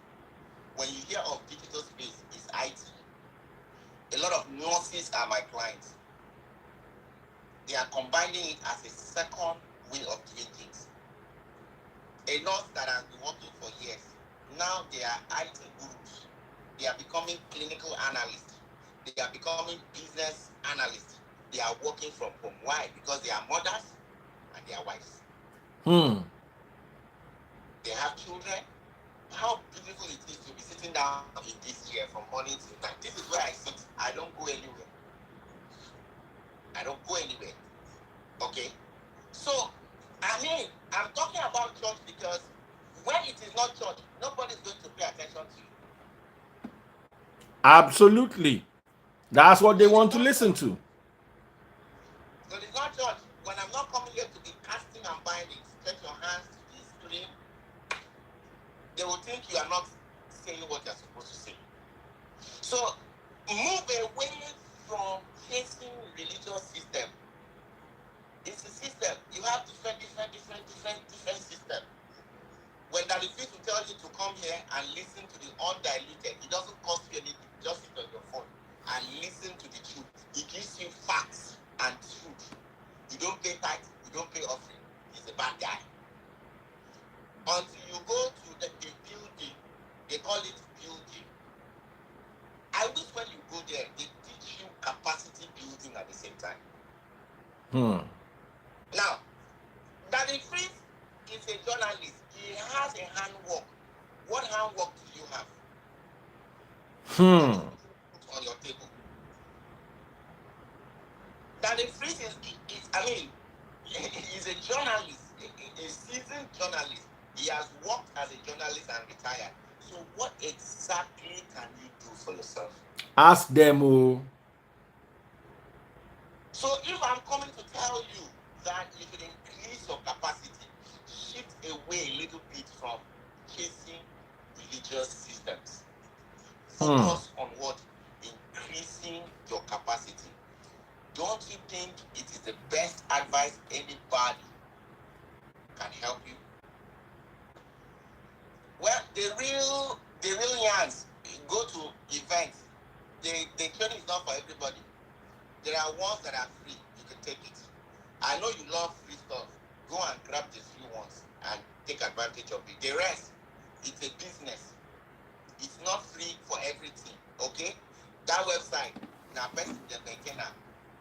When you hear of digital space, it's IT. A lot of nurses are my clients. They are combining it as a second way of doing things. A nurse that has been working for years, now they are IT gurus. They are becoming clinical analysts. They are becoming business analysts. They are working from home. Why? Because they are mothers and they are wives. They have children. How beautiful it is to be sitting down in this chair from morning to night. This is where I sit. I don't go anywhere. I don't go anywhere. Okay? So, I mean, I'm talking about church because when it is not church, nobody's going to pay attention to you. Absolutely. That's what they want to listen to. So it's not church. When I'm not coming here to be casting and binding, stretch your hands to the screen, they will think you are not saying what you're supposed to say. So move away from chasing religious system. It's a system. You have different systems. When the refuse will tell you to come here and listen to the undiluted, it doesn't cost you anything. Just sit on your phone and listen to the truth. It gives you facts and truth. You don't pay tithe, you don't pay offering. He's a bad guy. until you go to the building. They call it building. I wish when you go there, they teach you capacity building at the same time. Now, Daddy Freeze is a journalist. He has a handwork. What handwork do you have? Put on your table. Daddy Freeze is he's a journalist, a seasoned journalist. He has worked as a journalist and retired. So what exactly can you do for yourself? Ask them. Oh. So if I'm coming to tell you that you should increase your capacity, shift away a little bit from chasing religious systems. Focus on what? Increasing your capacity. Don't you think it is the best advice anybody can help you? Well, the real yarns go to events. The training is not for everybody. There are ones that are free. You can take it. I know you love free stuff. Go and grab the free ones and take advantage of it. The rest, it's a business. It's not free for everything. Okay? That website, now best the maintainer,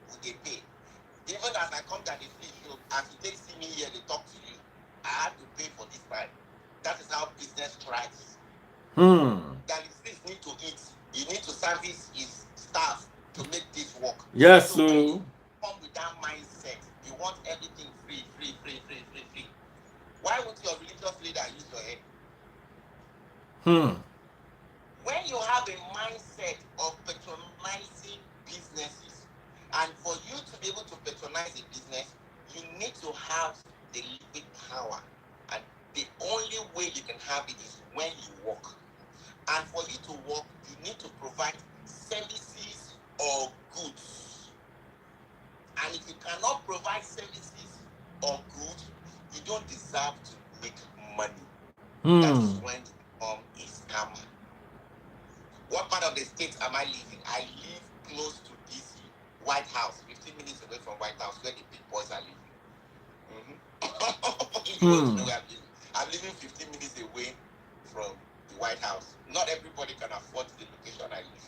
will they pay? Even as I come to the free show, as you take see me here, they talk to you. I have to pay for this time. That is how business thrives. That the free need to eat. He need to service his staff to make this work. Yes, so. So Come with that mindset. You want everything free. Why would your religious leader use your head? When you have a mindset of patronizing businesses, and for you to be able to patronize a business, you need to have the living power. And the only way you can have it is when you work. And for you to work, you need to provide services or goods. And if you cannot provide services or goods, you don't deserve to make money. That is when you become a scammer. What part of the state am I living? I live close to DC, White House, 15 minutes away from White House, where the big boys are living. You want to know where I'm living? I'm living 15 minutes away from the White House. Not everybody can afford the location I live.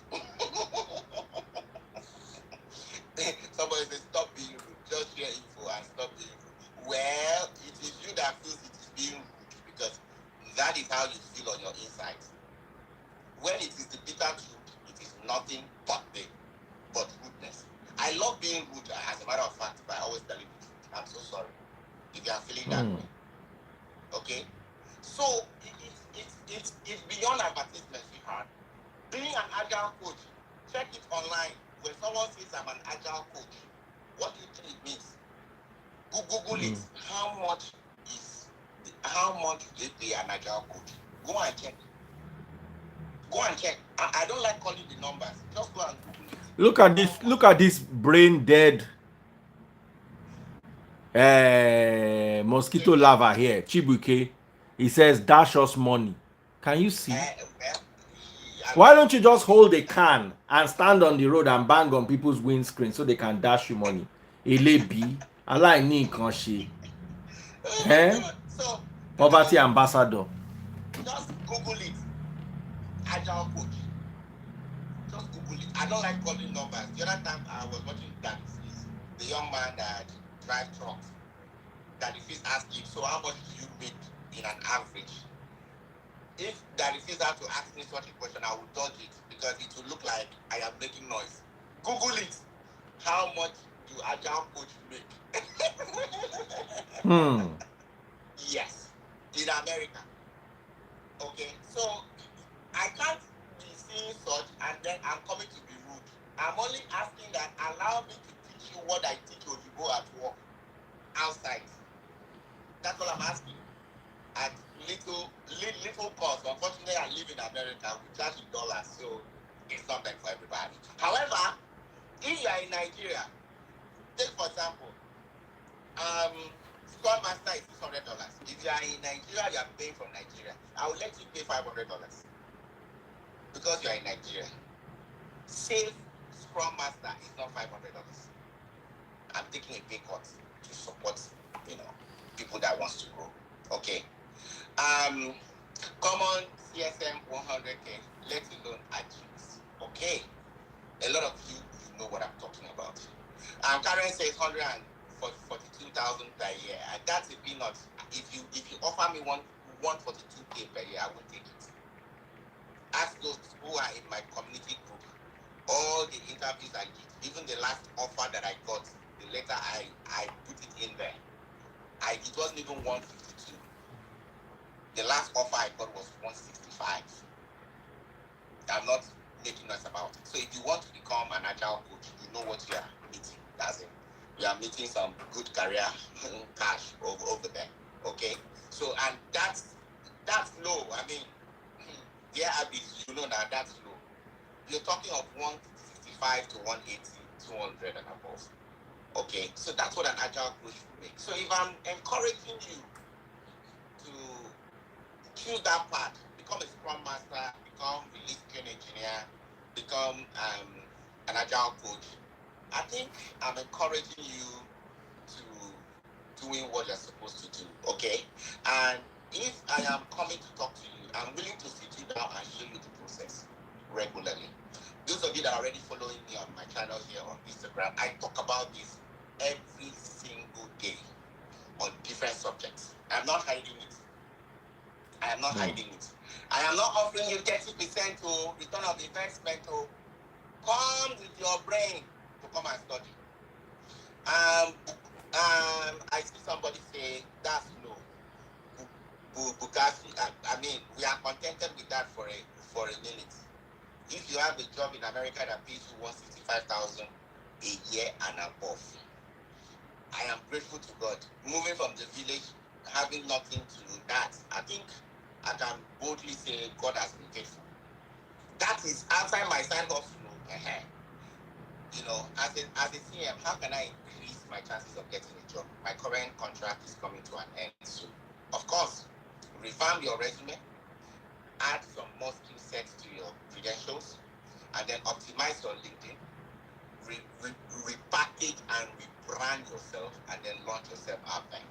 Somebody says, stop being rude. Just share info and stop being rude. Well, it is you that feels it is being rude, because that is how you feel on your inside. When it is the bitter truth, it is nothing but rudeness. I love being rude, as a matter of fact, but I always tell you the truth. I'm so sorry if you are feeling that way. Okay? So, it's beyond advertisement, sweetheart. Being an agile coach, check it online. When someone says I'm an agile coach, what do you think it means? Google it. How much do they pay an agile coach? Go and check. I don't like calling the numbers. Just go and Google it. Look at this brain dead mosquito larva here. Chibuke. He says dash us money. Can you see? Why don't you just hold a can and stand on the road and bang on people's windscreen so they can dash you money? Elebi, aláìní nǹkan ṣe. Poverty ambassador. Just Google it. Agile coach. Just Google it. I don't like calling numbers. The other time I was watching Daddy Freeze, the young man that drives trucks. Daddy Freeze asked him, so how much do you make in an average? If Daddy Freeze had to ask me such a question, I would dodge it, because it will look like I am making noise. Google it. How much do agile coach make? Yes, in America. Okay, so I can't be seeing such and then I'm coming to be rude. I'm only asking that allow me to teach you what I teach Oyibo at work, outside. That's all I'm asking. At little cost. Unfortunately, I live in America. We charge in dollars, so it's not like for everybody. However, if you are in Nigeria, take for example, Scrum Master is $600. If you are in Nigeria, you are paying from Nigeria. I will let you pay $500 because you are in Nigeria. Save Scrum Master is not $500. I'm taking a pay cut to support, people that wants to grow. Okay. Common CSM 100K, let alone achieve. Okay. A lot of you know what I'm talking about. Current says 142,000 per year. And that's a peanut. If you offer me 142K per year, I will take it. Ask those who are in my community group. All the interviews I did, even the last offer that I got, the letter I put it in there. It wasn't even 152. The last offer I got was 165. I'm not making noise about it. So if you want to become an agile coach, you know what you are meeting. That's it. You are meeting some good career cash over there. Okay. So and that's low. I mean, their habits, you know that that's low. You're talking of 165 to 180, 200 and above. Okay. So that's what an agile coach will make. So if I'm encouraging you to choose that path, become a Scrum Master, become release train engineer, become an agile coach, I think I'm encouraging you to doing what you're supposed to do, okay? And if I am coming to talk to you, I'm willing to sit you down and show you the process regularly. Those of you that are already following me on my channel here on Instagram, I talk about this every single day on different subjects. I'm not hiding it. I am not hiding it. I am not offering you 30% to return of investment to come with your brain to come and study. I see somebody say that's low. Because I mean, we are contented with that for a minute. If you have a job in America that pays you 165,000 a year and above, I am grateful to God. Moving from the village, having nothing to do that, I think I can boldly say God has been faithful. That is outside my side hustle. You know, as a CM, how can I increase my chances of getting a job? My current contract is coming to an end soon. Of course, revamp your resume, add some more skill sets to your credentials, and then optimize your LinkedIn, repackage and rebrand yourself, and then launch yourself out there.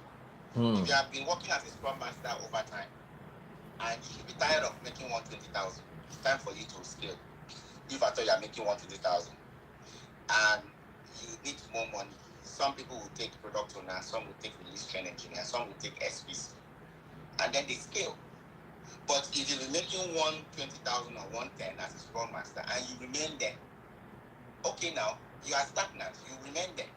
If you have been working as a Scrum Master over time, and you should be tired of making 120,000, it's time for you to scale. If at all you are making 120,000, and you need more money, some people will take product owner, some will take release train engineer, some will take SPC, and then they scale. But if you're making 120,000 or 110 as a Scrum Master and you remain there, okay, now you are stagnant, you remain there.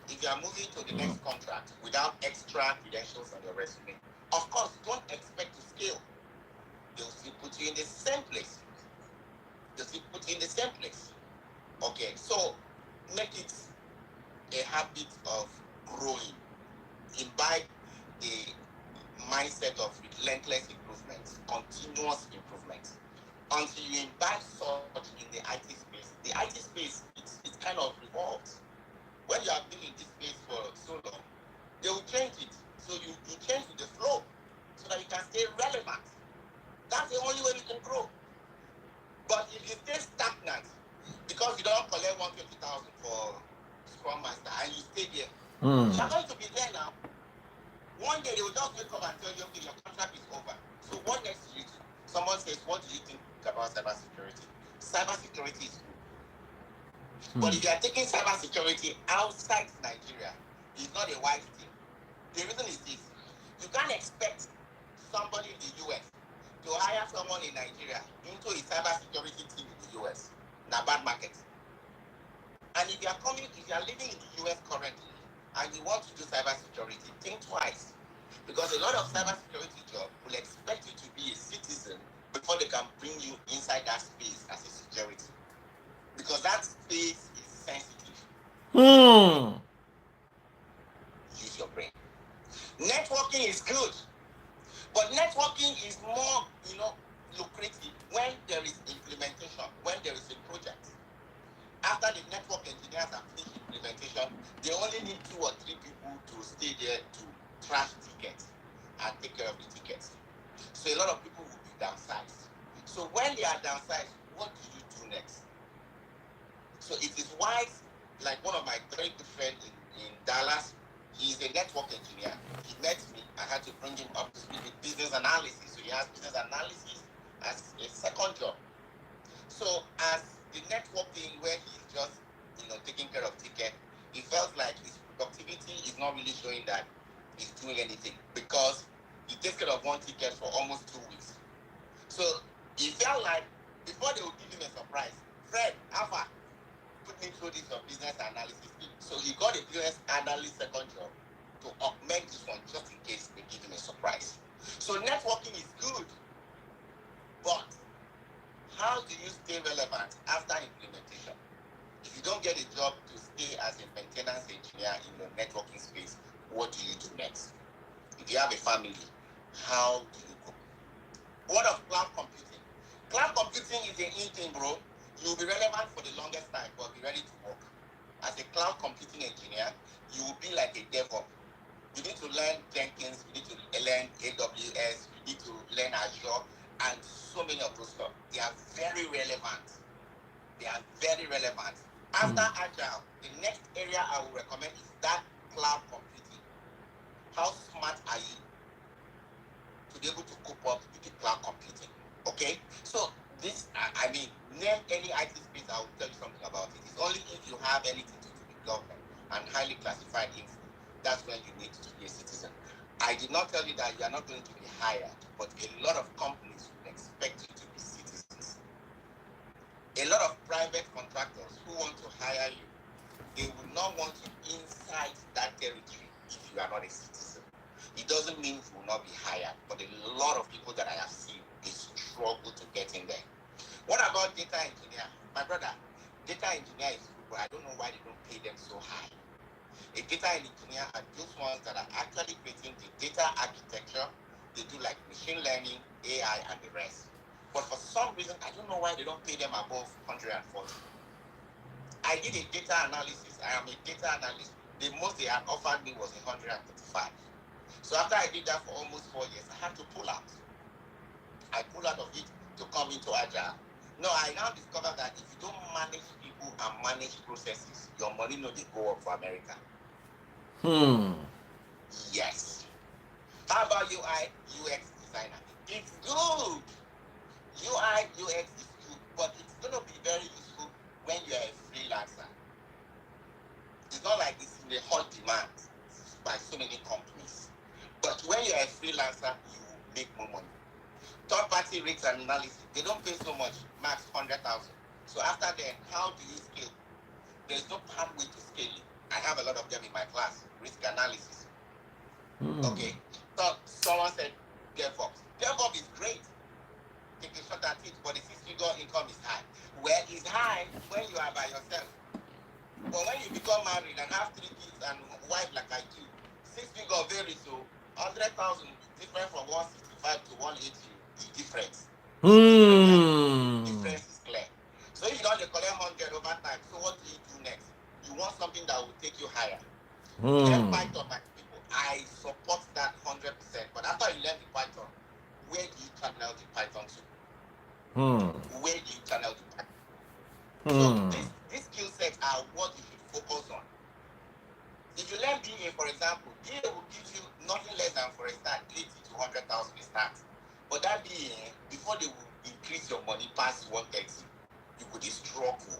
If you are moving to the next contract without extra credentials on your resume, of course, don't expect to scale. They'll still put you in the same place. Okay, so make it a habit of growing. Imbibe the mindset of relentless improvement, continuous improvement. Until you imbibe such in the IT space, it's kind of revolved. When you have been in this space for so long, they will change it. So you change with the flow so that you can stay relevant. That's the only way you can grow. But if you stay stagnant, because you don't collect 120,000 for Scrum Master and you stay there, you are going to be there now. One day they will just wake up and tell you, okay, your contract is over. So what next do you do? Someone says, what do you think about cybersecurity? Cybersecurity is good. But if you are taking cybersecurity outside Nigeria, it's not a wise thing. The reason is this. You can't expect somebody in the US to hire someone in Nigeria into a cybersecurity team in the US. Now bad market. And if you are living in the US currently and you want to do cybersecurity, think twice. Because a lot of cybersecurity jobs will expect you to be a citizen before they can bring you inside that space as a security. Because that space is sensitive. Use your brain. Networking is good. But networking is more, lucrative when there is implementation, when there is a project. After the network engineers have finished implementation, they only need 2 or 3 people to stay there to trash tickets and take care of the tickets. So a lot of people will be downsized. So when they are downsized, what do you do next? So it is wise, like one of my very good friends in Dallas, he's a network engineer. He met me. I had to bring him up to speed with business analysis. So he has business analysis as a second job. So as the networking where he's just, taking care of ticket, he felt like his productivity is not really showing that he's doing anything because he takes care of one ticket for almost 2 weeks. So he felt like before they would give him a surprise, Fred, Alpha, put me through this business analysis thing. So he got a business analyst second job to augment this one just in case they give him a surprise. So networking is good, but how do you stay relevant after implementation? If you don't get a job to stay as a maintenance engineer in the networking space, what do you do next? If you have a family, how do you go? What of cloud computing? Cloud computing is an in thing, bro. You'll be relevant for the longest time, but be ready to work. As a cloud computing engineer, you will be like a DevOps. You need to learn Jenkins, you need to learn AWS, you need to learn Azure, and so many of those stuff. They are very relevant. After Agile, the next area I will recommend is that cloud computing. How smart are you to be able to cope up with the cloud computing? Okay? So this, name any IT space, I will tell you something about it. It's only if you have anything to do with government and highly classified info, that's when you need to be a citizen. I did not tell you that you are not going to be hired, but a lot of companies will expect you to be citizens. A lot of private contractors who want to hire you, they will not want you inside that territory if you are not a citizen. It doesn't mean you will not be hired, but a lot of people that I have seen, they struggle to get in there. What about data engineer? My brother, data engineer is good, but I don't know why they don't pay them so high. A data engineer are those ones that are actually creating the data architecture. They do like machine learning, AI, and the rest. But for some reason, I don't know why they don't pay them above 140. I did a data analysis. I am a data analyst. The most they had offered me was 135. So after I did that for almost 4 years, I had to pull out. I pulled out of it to come into Agile. No, I now discovered that if you don't manage people and manage processes, your money no dey go up for America. Yes. How about UI, UX designer? It's good. UI, UX is good, but it's going to be very useful when you are a freelancer. It's not like it's in the hot demand by so many companies. But when you are a freelancer, you will make more money. Third-party rates and analysis, they don't pay so much, max 100,000. So after then, how do you scale? There's no pathway to scaling. I have a lot of them in my class, risk analysis. Okay, so someone said DevOps. DevOps is great. Take a shot at it, but the six-figure income is high. Well, it's high when you are by yourself. But when you become married and have 3 kids and wife like I do, 6-figure varies. So 100,000 different from 165 to 180 is different. Difference is clear. So if you don't collect 100 over time, so what do you do next? You want something that will take you higher. Learn Python, my people. I support that 100%. But after you learn the Python, where do you channel the Python to? Where do you channel the Python? So these skill sets are what you should focus on. If you learn BA, for example, BA will give you nothing less than, for a start, 80 to 100,000 a start. But that BA, before they will increase your money past 130, you could struggle.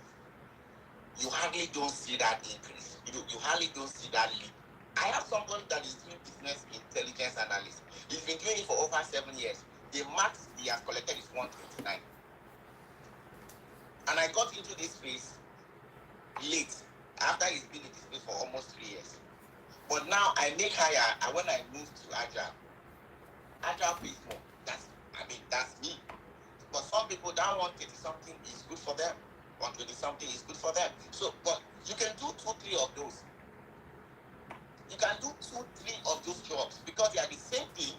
You hardly don't see that increase. You hardly don't see that leap. I have somebody that is doing business intelligence analysis. He's been doing it for over 7 years. The max he has collected is 129. And I got into this space late, after he's been in this space for almost 3 years. But now I make higher, and when I move to Agile pays more. That's me. But some people, that 130-something is good for them. 120-something is good for them. So, but you can do 2, 3 of those. You can do 2, 3 of those jobs because they are the same thing.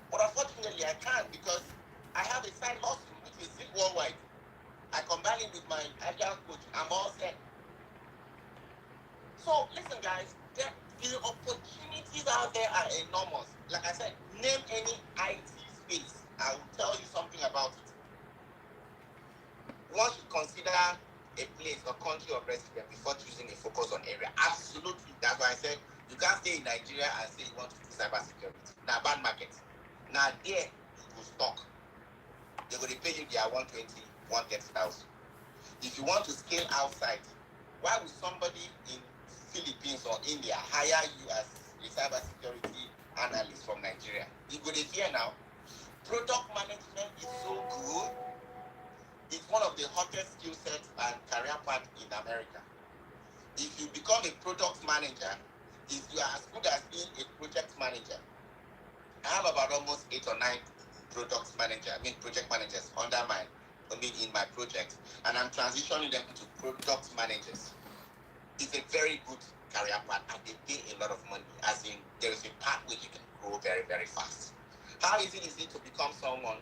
But unfortunately, I can't because I have a side hustle, which is Zig Worldwide. I combine it with my Agile coach. I'm all set. So, listen, guys, the opportunities out there are enormous. Like I said, name any IT space. I will tell you something about it. One should consider a place or country of residence before choosing a focus on area. Absolutely. That's why I said you can't stay in Nigeria and say you want to do cybersecurity. Now, bad market. Now, there, to stock. They're going to pay you their 120, 130,000. If you want to scale outside, why would somebody in Philippines or India hire you as a cybersecurity analyst from Nigeria? You go to fear now. Product management is so good. It's one of the hottest skill sets and career path in America. If you become a product manager, if you are as good as being a project manager, I have about almost 8 or 9 project managers under in my project, and I'm transitioning them to product managers. It's a very good career path, and they pay a lot of money, as in there is a path where you can grow very, very fast. How easy is it to become someone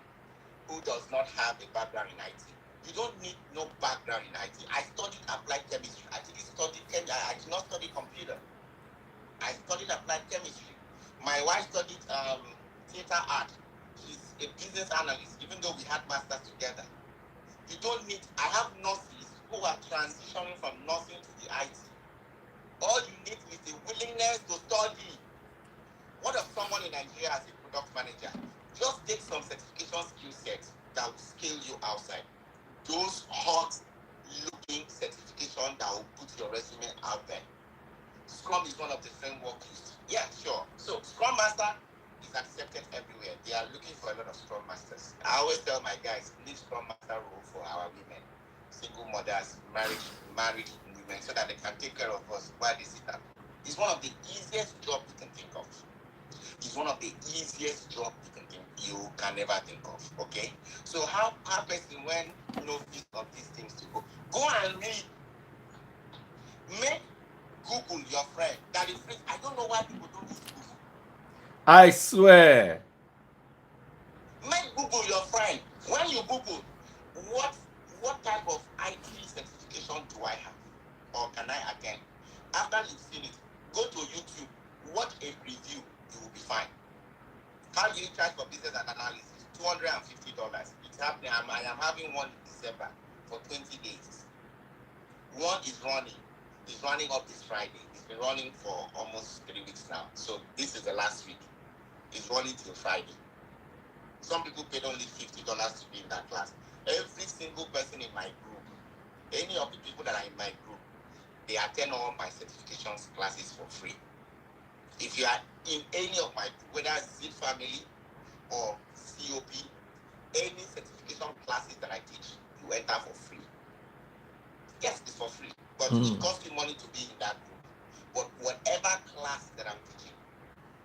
who does not have a background in IT? You don't need no background in IT. I studied applied chemistry. I did not study computer. I studied applied chemistry. My wife studied theater art. She's a business analyst, even though we had masters together. You don't need, I have nurses who are transitioning from nursing to the IT. All you need is the willingness to study. What if someone in Nigeria as a product manager? Just take some certification skill sets that will scale you outside. Those hot looking certification that will put your resume out there. Scrum is one of the frameworks used. Yeah, sure. So Scrum Master is accepted everywhere. They are looking for a lot of Scrum Masters. I always tell my guys, need Scrum Master role for our women, single mothers, married women, so that they can take care of us while they sit up. It's one of the easiest jobs you can think of. It's one of the easiest jobs you can never think of. Okay? So how person when no fit of these things to go and read. Make Google your friend. That is free. I don't know why people don't use Google. I swear. Make Google your friend. When you Google, what type of IT certification do I have? Or can I attend? After you've seen it, go to YouTube, watch a review, you will be fine. How do you charge for business and analysis? $250. It's happening. I am having one in December for 20 days. One is running. It's running up this Friday. It's been running for almost 3 weeks now. So this is the last week. It's running till Friday. Some people paid only $50 to be in that class. Every single person in my group, any of the people that are in my group, they attend all my certifications classes for free. If you are in any of my, whether Z family or COP, any certification classes that I teach, you enter for free. Yes, it's for free, but it costs you money to be in that group. But whatever class that I'm teaching,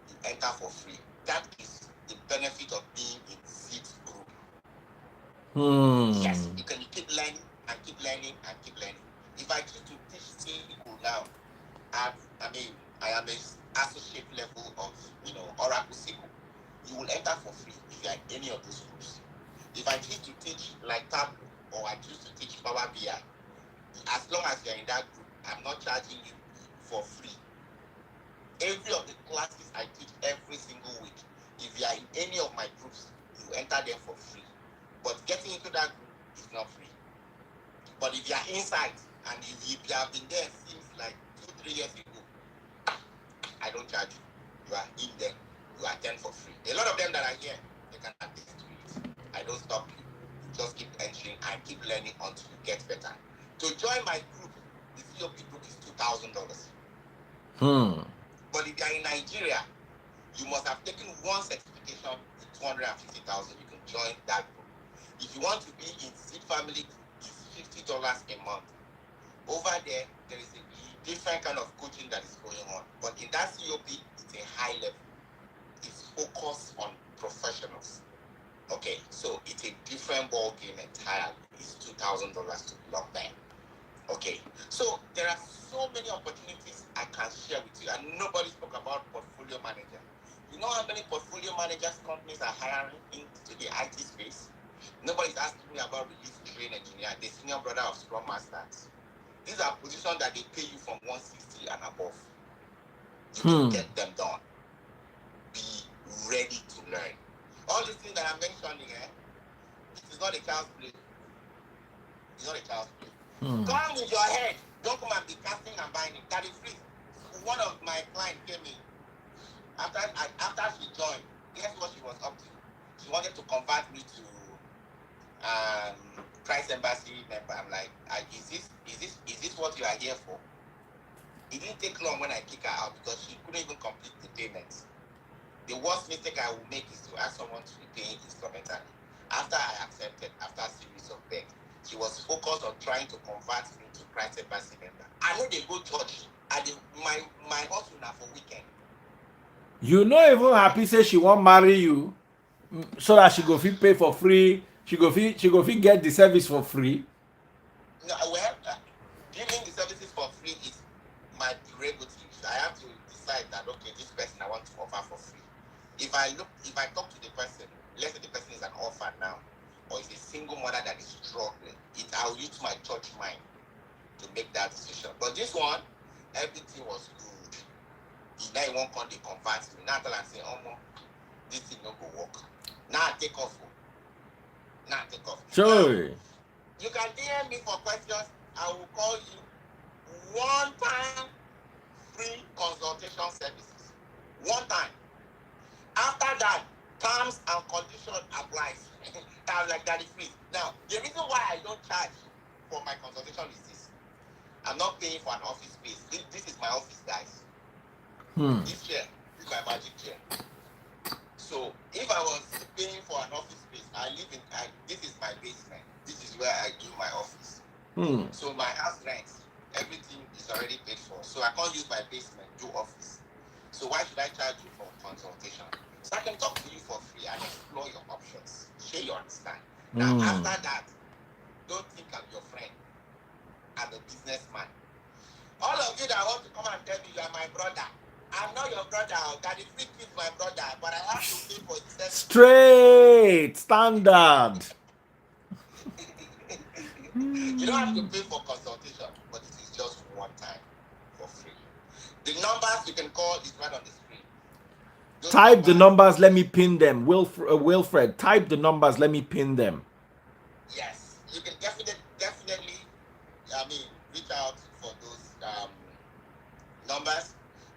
you enter for free. That is the benefit of being in Z's group. Yes, you keep learning and keep learning and keep learning. If I choose to teach SQL now, I am an associate level of Oracle SQL. You will enter for free if you are in any of those groups. If I choose to teach like Tableau or I choose to teach Power BI, as long as you're in that group, I'm not charging you for free. Every of the classes I teach every single week, if you are in any of my groups, you enter them for free. But getting into that group is not free. But if you are inside and if you have been there since like 2-3 years ago, I don't charge you. You are in there. You attend for free. A lot of them that are here, they can attest to it. I don't stop you. You just keep entering and keep learning until you get better. To join my group, the COP group is $2,000. But if you are in Nigeria, you must have taken one certification with $250,000. You can join that group. If you want to be in Seed Family group, it's $50 a month. Over there is a different kind of coaching that is going on. But in that COP, it's a high level. It's focused on professionals. Okay, so it's a different ball game entirely. It's $2,000 to belong there. Okay, so there are so many opportunities I can share with you, and nobody spoke about portfolio manager. You know how many portfolio managers companies are hiring into the IT space? Nobody's asking me about release train engineer, the senior brother of Scrum Masters. These are positions that they pay you from 160 and above. You can get them done. Be ready to learn. All these things that I'm mentioning, it is not a child's play. It's not a child's play. Come with your head. Don't come and be casting and binding. That is free. One of my clients came in. After she joined, guess what she was up to? She wanted to convert me to Christ Embassy member. I'm like, is this what you are here for? It didn't take long when I kicked her out because she couldn't even complete the payments. The worst mistake I will make is to ask someone to be paying instrumentally. After I accepted, after a series of begs, she was focused on trying to convert me to Christ Embassy member. I know they go church, and my hustle now for weekend. You know, even happy say she won't marry you, so that she go fit pay for free. She go fit get the service for free. No, well, giving the services for free is my prerogative. I have to decide that, okay, this person I want to offer for free. If I talk to the person, let's say the person is an orphan now, or is a single mother that is struggling, I'll use my church mind to make that decision. But this one, everything was good. Now he won't come, they convert me. Now I say, oh no, this thing not go work. Now I take off. Sure. Now, you can DM me for questions. I will call you one time free consultation services. One time. After that, terms and conditions applies. I'm like that is free. Now, the reason why I don't charge for my consultation is this. I'm not paying for an office space. This is my office, guys. This chair, this is my magic chair. So if I was paying for an office space, this is my basement. This is where I do my office. So my house rent, everything is already paid for. So I can't use my basement, do office. So why should I charge you for consultation? So I can talk to you for free and explore your options. Sure, you understand. Now after that, don't think I'm your friend. I'm a businessman. All of you that want to come and tell me you are my brother, I'm not your brother. Daddy Free is my brother, but I have to pay for it. Straight standard. You don't have to pay for consultation, but it is just one time for free. The numbers you can call is right on the screen. Type the numbers, let me pin them. Wilfred, type the numbers, let me pin them. Yes, you can definitely, reach out for those numbers,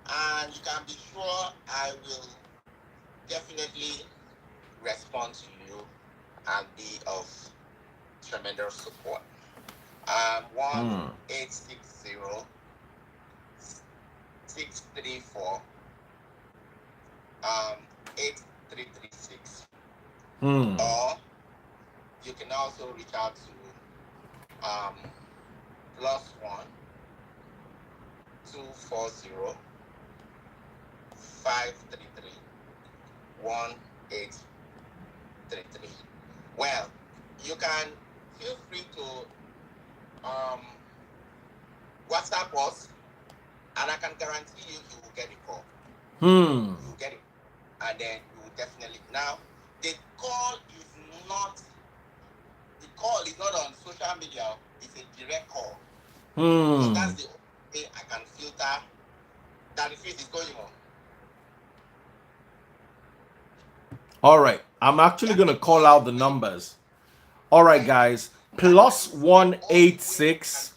and you can be sure I will definitely respond to you and be of tremendous support. 1860 634 8336. Or you can also reach out to +1 240 533 1833. Well, you can feel free to WhatsApp us, and I can guarantee you will get a call. You will get it, and then you will definitely. Now, the call is not on social media. It's a direct call. So that's the way I can filter that the face is going on. All right, I'm actually going to call out the numbers. All right, guys, +186,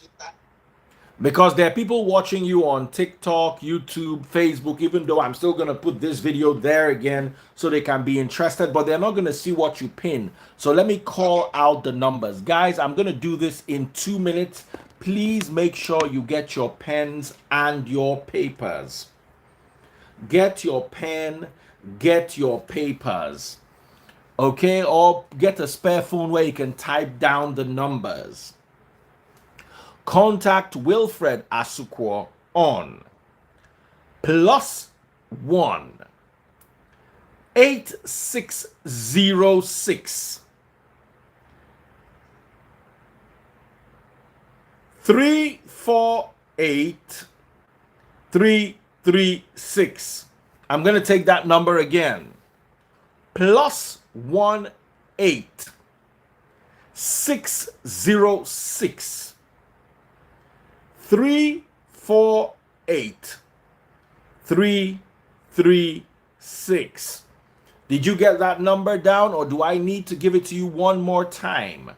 because there are people watching you on TikTok, YouTube, Facebook, even though I'm still going to put this video there again so they can be interested, but they're not going to see what you pin. So let me call out the numbers. Guys, I'm going to do this in 2 minutes. Please make sure you get your pens and your papers. Get your pen, get your papers. Okay, or get a spare phone where you can type down the numbers. Contact Wilfred Asuquo on +1 8606 348 336. I'm going to take that number again. +1 8606 348 336. Did you get that number down, or do I need to give it to you one more time?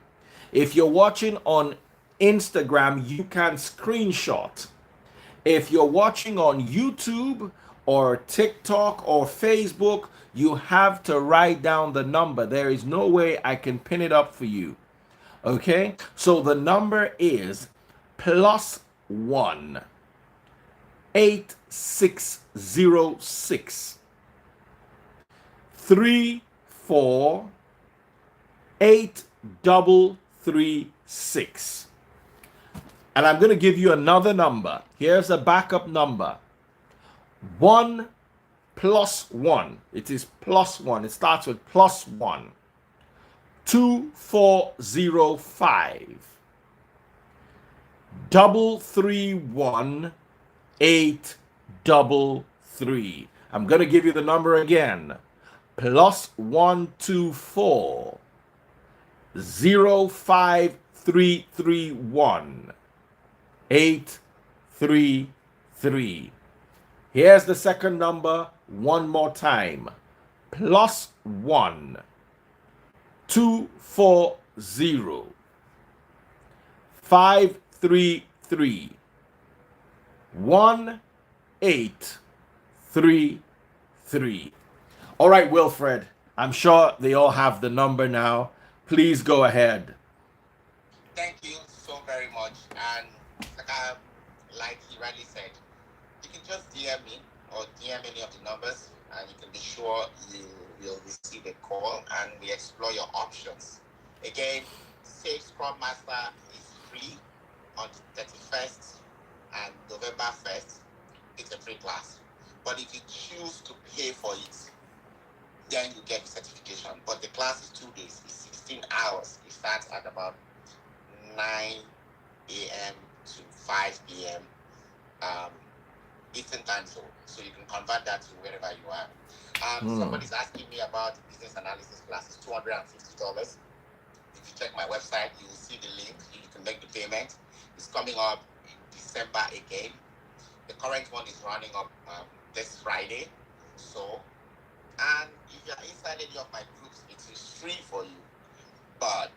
If you're watching on Instagram, you can screenshot. If you're watching on YouTube or TikTok or Facebook, you have to write down the number. There is no way I can pin it up for you. Okay? So the number is +1 8606 348336. And I'm going to give you another number. Here's a backup number. 1 plus 1. It is +1. It starts with +1. 2405 331 833. I'm going to give you the number again. +124 05331 833. Here's the second number one more time. +1 240 533 1833. All right, Wilfred, I'm sure they all have the number now. Please go ahead. Thank you so very much. And like he rightly said, you can just DM me or DM any of the numbers, and you can be sure you will receive a call and we explore your options. Again, Safe Scrum Master is free on the 31st and November 1st. It's a free class. But if you choose to pay for it, then you get the certification. But the class is 2 days. It's 16 hours. It starts at about 9 a.m. to 5 p.m. Eastern time zone. So you can convert that to wherever you are. Somebody's asking me about the business analysis class. It's $250. If you check my website, you will see the link. You can make the payment. It's coming up in December again. The current one is running up this Friday. So, and if you're inside any of my groups, it is free for you. But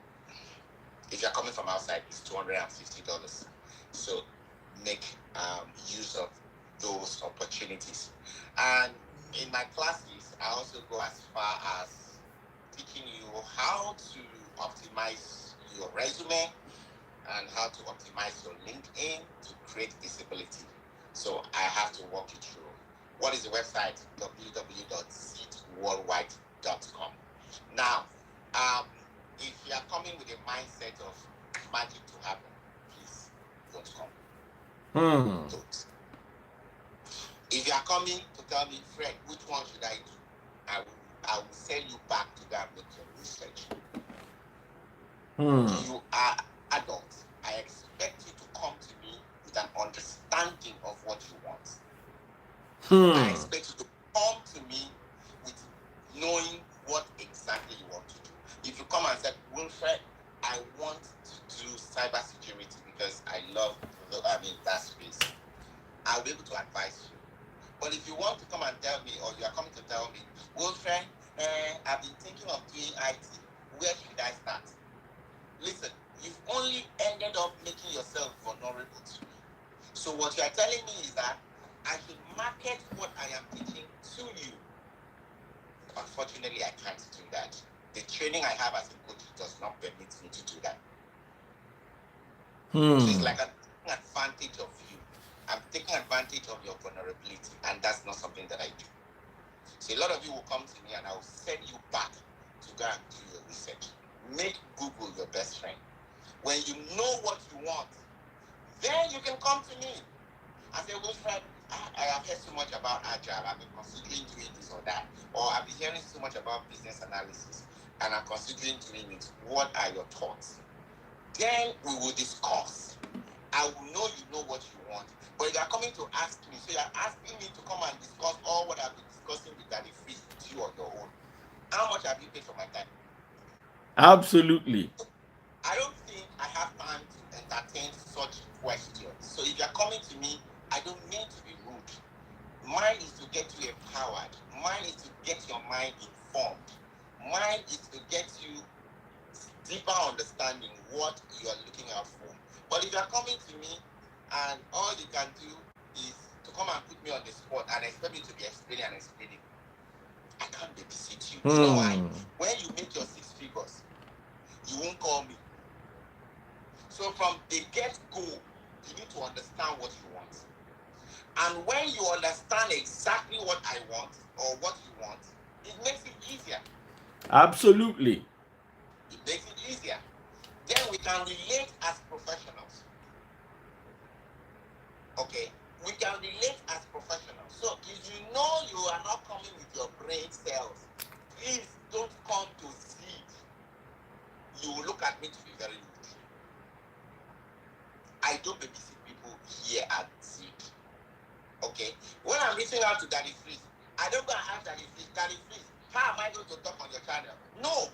if you're coming from outside, it's $250. So make use of those opportunities. And in my classes, I also go as far as teaching you how to optimize your resume and how to optimize your LinkedIn to create visibility. So I have to walk you through. What is the website? www.seedworldwide.com. Now, if you are coming with a mindset of magic to happen, please don't come. Don't. If you are coming to tell me, Fred, which one should I do? I will send you back to go and make your research. You are adults. I expect you to come to me with an understanding of what you want. I expect you to come to me with knowing what exactly you want to do. If you come and say, Wilfred, I want to do cybersecurity because I love that space, I'll be able to advise you. But if you want to come and tell me, or you are coming to tell me, Wilfred, I've been thinking of doing IT, where should I start? Listen, you've only ended up making yourself vulnerable to me. So what you are telling me is that I should market what I am teaching to you. Unfortunately, I can't do that. The training I have as a coach does not permit me to do that. So it's like an advantage of you. I'm taking advantage of your vulnerability, and that's not something that I do. So a lot of you will come to me and I will send you back to go and do your research. Make Google your best friend. When you know what you want, then you can come to me and say, Wilfred, I have heard so much about Agile, I've been considering doing this or that, or I've been hearing so much about business analysis, and I'm considering doing it. What are your thoughts? Then we will discuss. I will know you know what you want. But you are coming to ask me, so you are asking me to come and discuss all what I've been discussing with Daddy Free with you on your own. How much have you paid for my time? Absolutely. I don't think I have time to entertain such questions. So if you're coming to me, I don't mean to be rude. Mine is to get you empowered. Mine is to get your mind informed. Mine is to get you deeper understanding what you are looking out for. But if you're coming to me and all you can do is to come and put me on the spot and expect me to be explaining and explaining. I can't babysit you. You know why? When you make your 6 figures, you won't call me. So from the get-go, you need to understand what you want. And when you understand exactly what I want or what you want, it makes it easier. Absolutely. It makes it easier. Then we can relate as professionals. Okay? We can relate as professionals. So if you know you are not coming with your brain cells, please don't come to see. You will look at me to be very rude. I don't babysit people here at Seed. Okay? When I'm reaching out to Daddy Freeze, I don't go and ask Daddy Freeze, how am I going to talk on your channel? No!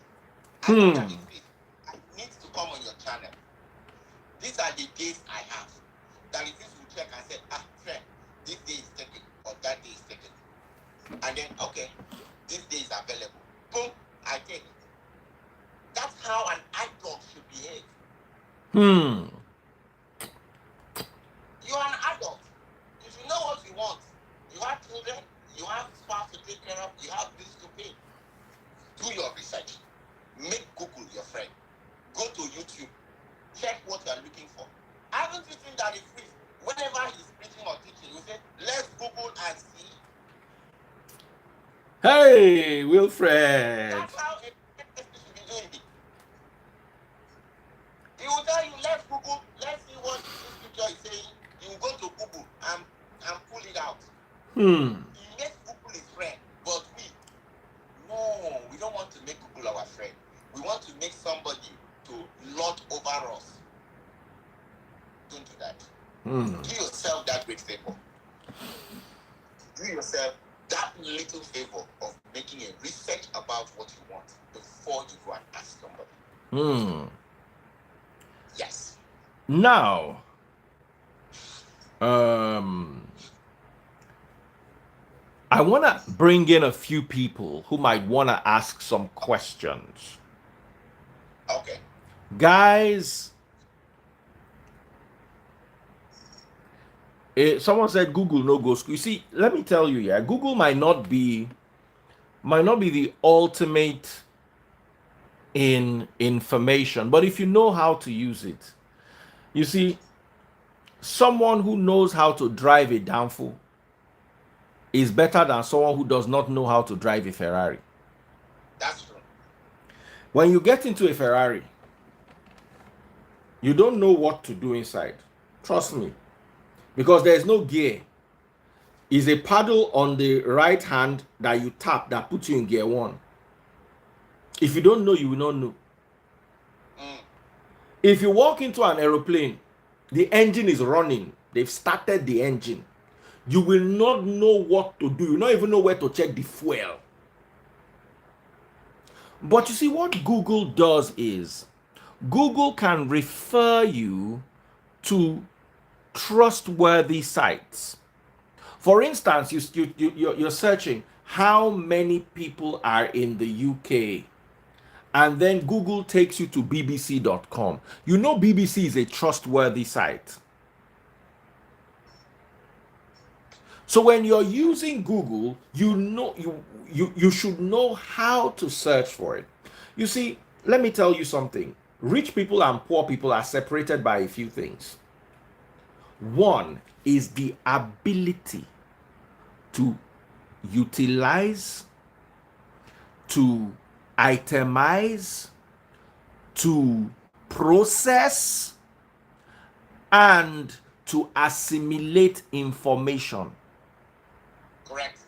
I know Daddy Freeze, I need to come on your channel. These are the days I have. Daddy Freeze will check and say, friend, this day is taken or that day is taken. And then, okay, this day is available. Boom, I take it. That's how an adult should behave. You are an adult. If you know what you want, you have children, you have spouse to take care of, you have bills to pay. Do your research. Make Google your friend. Go to YouTube. Check what you are looking for. Haven't you seen that free? Whenever he's preaching or teaching, you say, let's Google and see. Hey, Wilfred. That's how a should be doing it. He will tell you, let's Google, let's see what this picture is saying. You will go to Google and pull it out. He makes Google his friend, but we don't want to make Google our friend. We want to make somebody to lord over us. Don't do that. Do yourself that great favor. Do yourself that little favor of making a research about what you want before you go and ask somebody. Yes. Now, I want to bring in a few people who might want to ask some questions. Okay. Guys, someone said Google no go school. You see, let me tell you, yeah, Google might not be the ultimate in information, but if you know how to use it, you see, someone who knows how to drive a Danfo is better than someone who does not know how to drive a Ferrari. That's true. When you get into a Ferrari, you don't know what to do inside. Trust me. Because there's no gear. It's a paddle on the right hand that you tap that puts you in gear 1. If you don't know, you will not know. If you walk into an aeroplane, the engine is running. They've started the engine. You will not know what to do. You not even know where to check the fuel. But you see, what Google does is Google can refer you to trustworthy sites. For instance, you're searching how many people are in the UK, and then Google takes you to bbc.com. You know BBC is a trustworthy site. So when you're using Google, you know you should know how to search for it. You see, let me tell you something. Rich people and poor people are separated by a few things. One is the ability to utilize, to itemize, to process, and to assimilate information. Correct.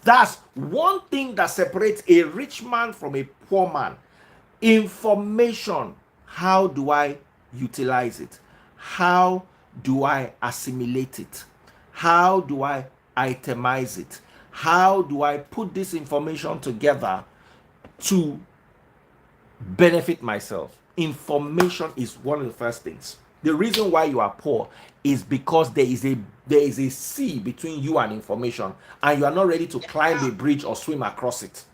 That's one thing that separates a rich man from a poor man. Information. How do I utilize it? How do I assimilate it? How do I itemize it? How do I put this information together to benefit myself? Information is one of the first things. The reason why you are poor is because there is a sea between you and information, and you are not ready to climb a bridge or swim across it.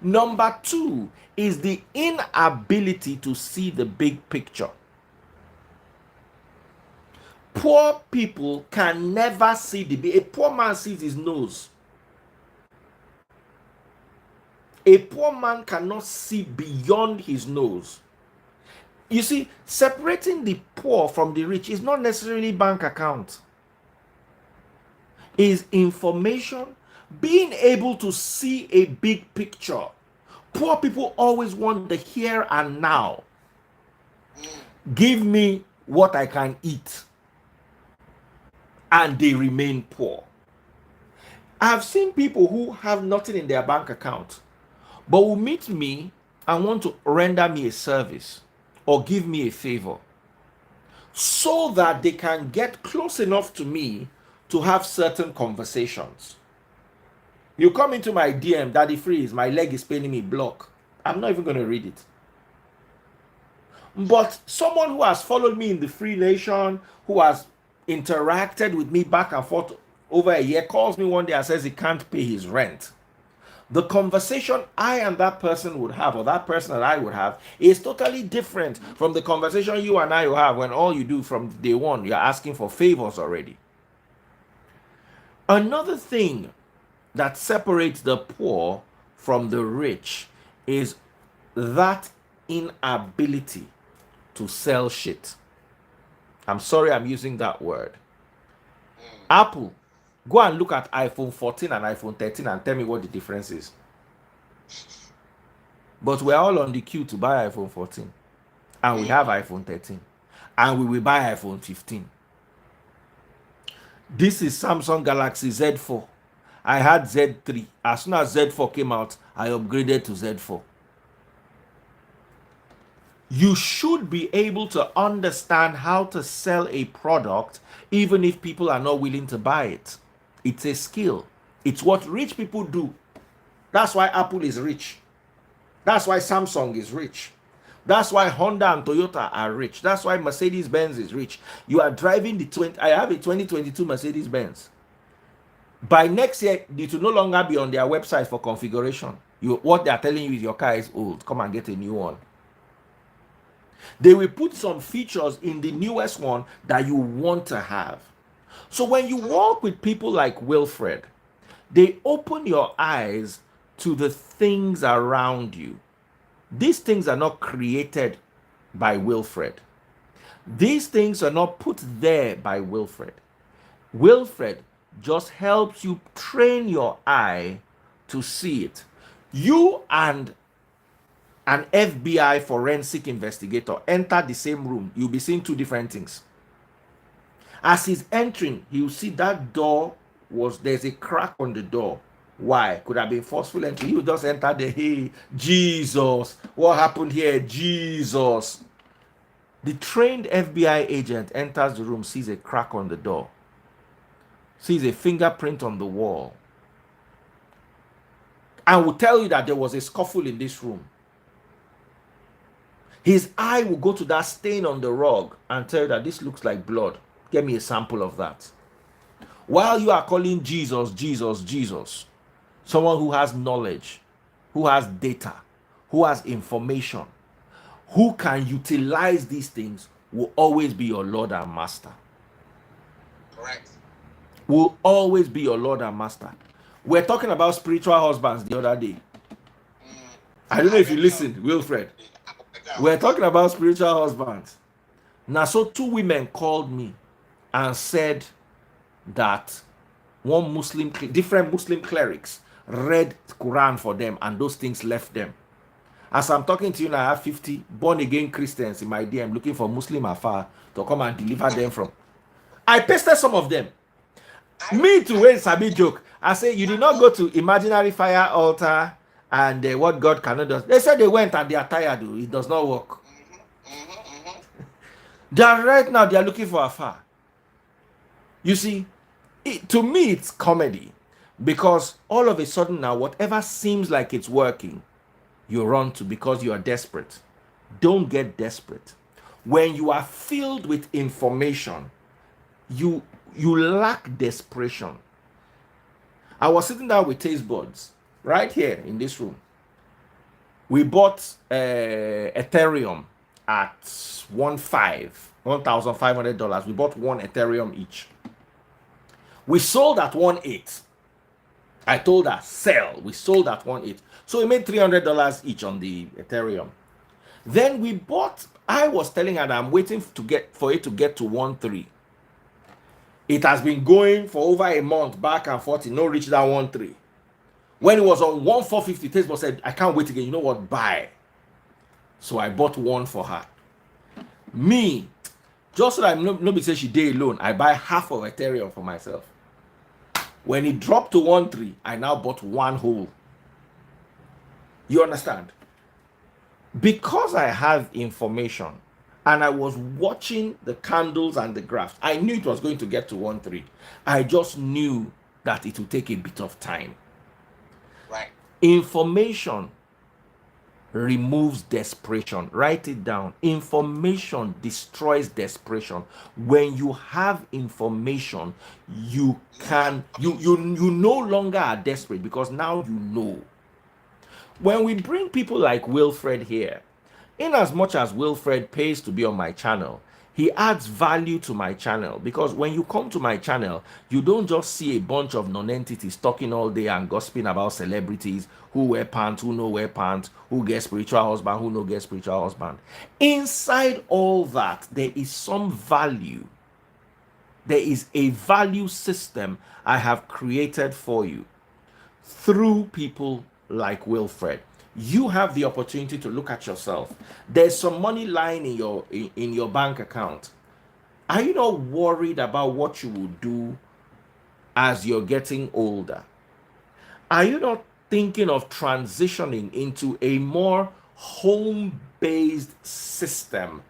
Number 2 is the inability to see the big picture. Poor people can never see a poor man sees his nose. A poor man cannot see beyond his nose. You see, separating the poor from the rich is not necessarily bank account. Is information, being able to see a big picture. Poor people always want the here and now. Give me what I can eat, and they remain poor. I've seen people who have nothing in their bank account, but will meet me and want to render me a service or give me a favor so that they can get close enough to me to have certain conversations. You come into my DM, Daddy Freeze, my leg is paining me, block. I'm not even going to read it. But someone who has followed me in the Free Nation, who has interacted with me back and forth over a year, calls me one day and says he can't pay his rent. The conversation I and that person would have, or that person and I would have, is totally different from the conversation you and I will have when all you do from day one, you're asking for favors already. Another thing that separates the poor from the rich is that inability to sell shit. I'm sorry I'm using that word. Apple, go and look at iPhone 14 and iPhone 13 and tell me what the difference is. But we're all on the queue to buy iPhone 14. And we have iPhone 13. And we will buy iPhone 15. This is Samsung Galaxy Z4. I had Z3. As soon as Z4 came out, I upgraded to Z4. You should be able to understand how to sell a product even if people are not willing to buy it. It's a skill. It's what rich people do. That's why Apple is rich. That's why Samsung is rich. That's why Honda and Toyota are rich. That's why Mercedes-Benz is rich. You are driving I have a 2022 Mercedes-Benz. By next year, it will no longer be on their website for configuration. What they are telling you is your car is old. Come and get a new one. They will put some features in the newest one that you want to have. So when you walk with people like Wilfred, they open your eyes to the things around you. These things are not created by Wilfred. These things are not put there by Wilfred. Wilfred just helps you train your eye to see it. You and an FBI forensic investigator enter the same room, you'll be seeing two different things. As he's entering, he'll see that door there's a crack on the door. Why? Could have been forceful entry. He would just enter the, hey, Jesus, what happened here? Jesus. The trained FBI agent enters the room, sees a crack on the door, sees a fingerprint on the wall, and will tell you that there was a scuffle in this room. His eye will go to that stain on the rug and tell you that this looks like blood. Get me a sample of that. While you are calling Jesus, Jesus, Jesus, someone who has knowledge, who has data, who has information, who can utilize these things, will always be your Lord and Master. Correct. Will always be your Lord and Master. We're talking about spiritual husbands the other day. I don't know if you listened, Wilfred. We're talking about spiritual husbands. Now, so two women called me and said that different Muslim clerics read Quran for them and those things left them. As I'm talking to you now, I have 50 born-again Christians in my DM looking for Muslim afar to come and deliver them from. I pasted some of them. Me too, when Sabi joke. I say, you did not go to imaginary fire altar and what God cannot do. They said they went and they are tired. It does not work. They are right now, they are looking for afar. You see, to me, it's comedy. Because all of a sudden now, whatever seems like it's working, you run to because you are desperate. Don't get desperate. When you are filled with information, you lack desperation. I was sitting down with taste buds right here in this room. We bought Ethereum at 1.5 $1,500. We bought one Ethereum each. We sold at 1.8. I told her, sell. We sold at 1.8. So we made $300 each on the Ethereum. Then we bought, I was telling her that I'm waiting for it to get to 1.3. It has been going for over a month, back and forth. It no reach that 1.3. When it was on 1.450, Facebook said, I can't wait again. You know what? Buy. So I bought one for her. Me, just so that nobody say she did alone, I buy half of Ethereum for myself. When it dropped to 1.3, I now bought one whole. You understand? Because I have information and I was watching the candles and the graphs, I knew it was going to get to 1.3. I just knew that it would take a bit of time. Right. Information removes desperation. Write it down. Information destroys desperation. When you have information, you no longer are desperate because now you know. When we bring people like Wilfred here, in as much as Wilfred pays to be on my channel, he adds value to my channel, because when you come to my channel, you don't just see a bunch of non-entities talking all day and gossiping about celebrities who wear pants, who no wear pants, who get spiritual husband, who no get spiritual husband. Inside all that, there is some value. There is a value system I have created for you through people like Wilfred. You have the opportunity to look at yourself. There's some money lying in your bank account. Are you not worried about what you will do as you're getting older? Are you not thinking of transitioning into a more home-based system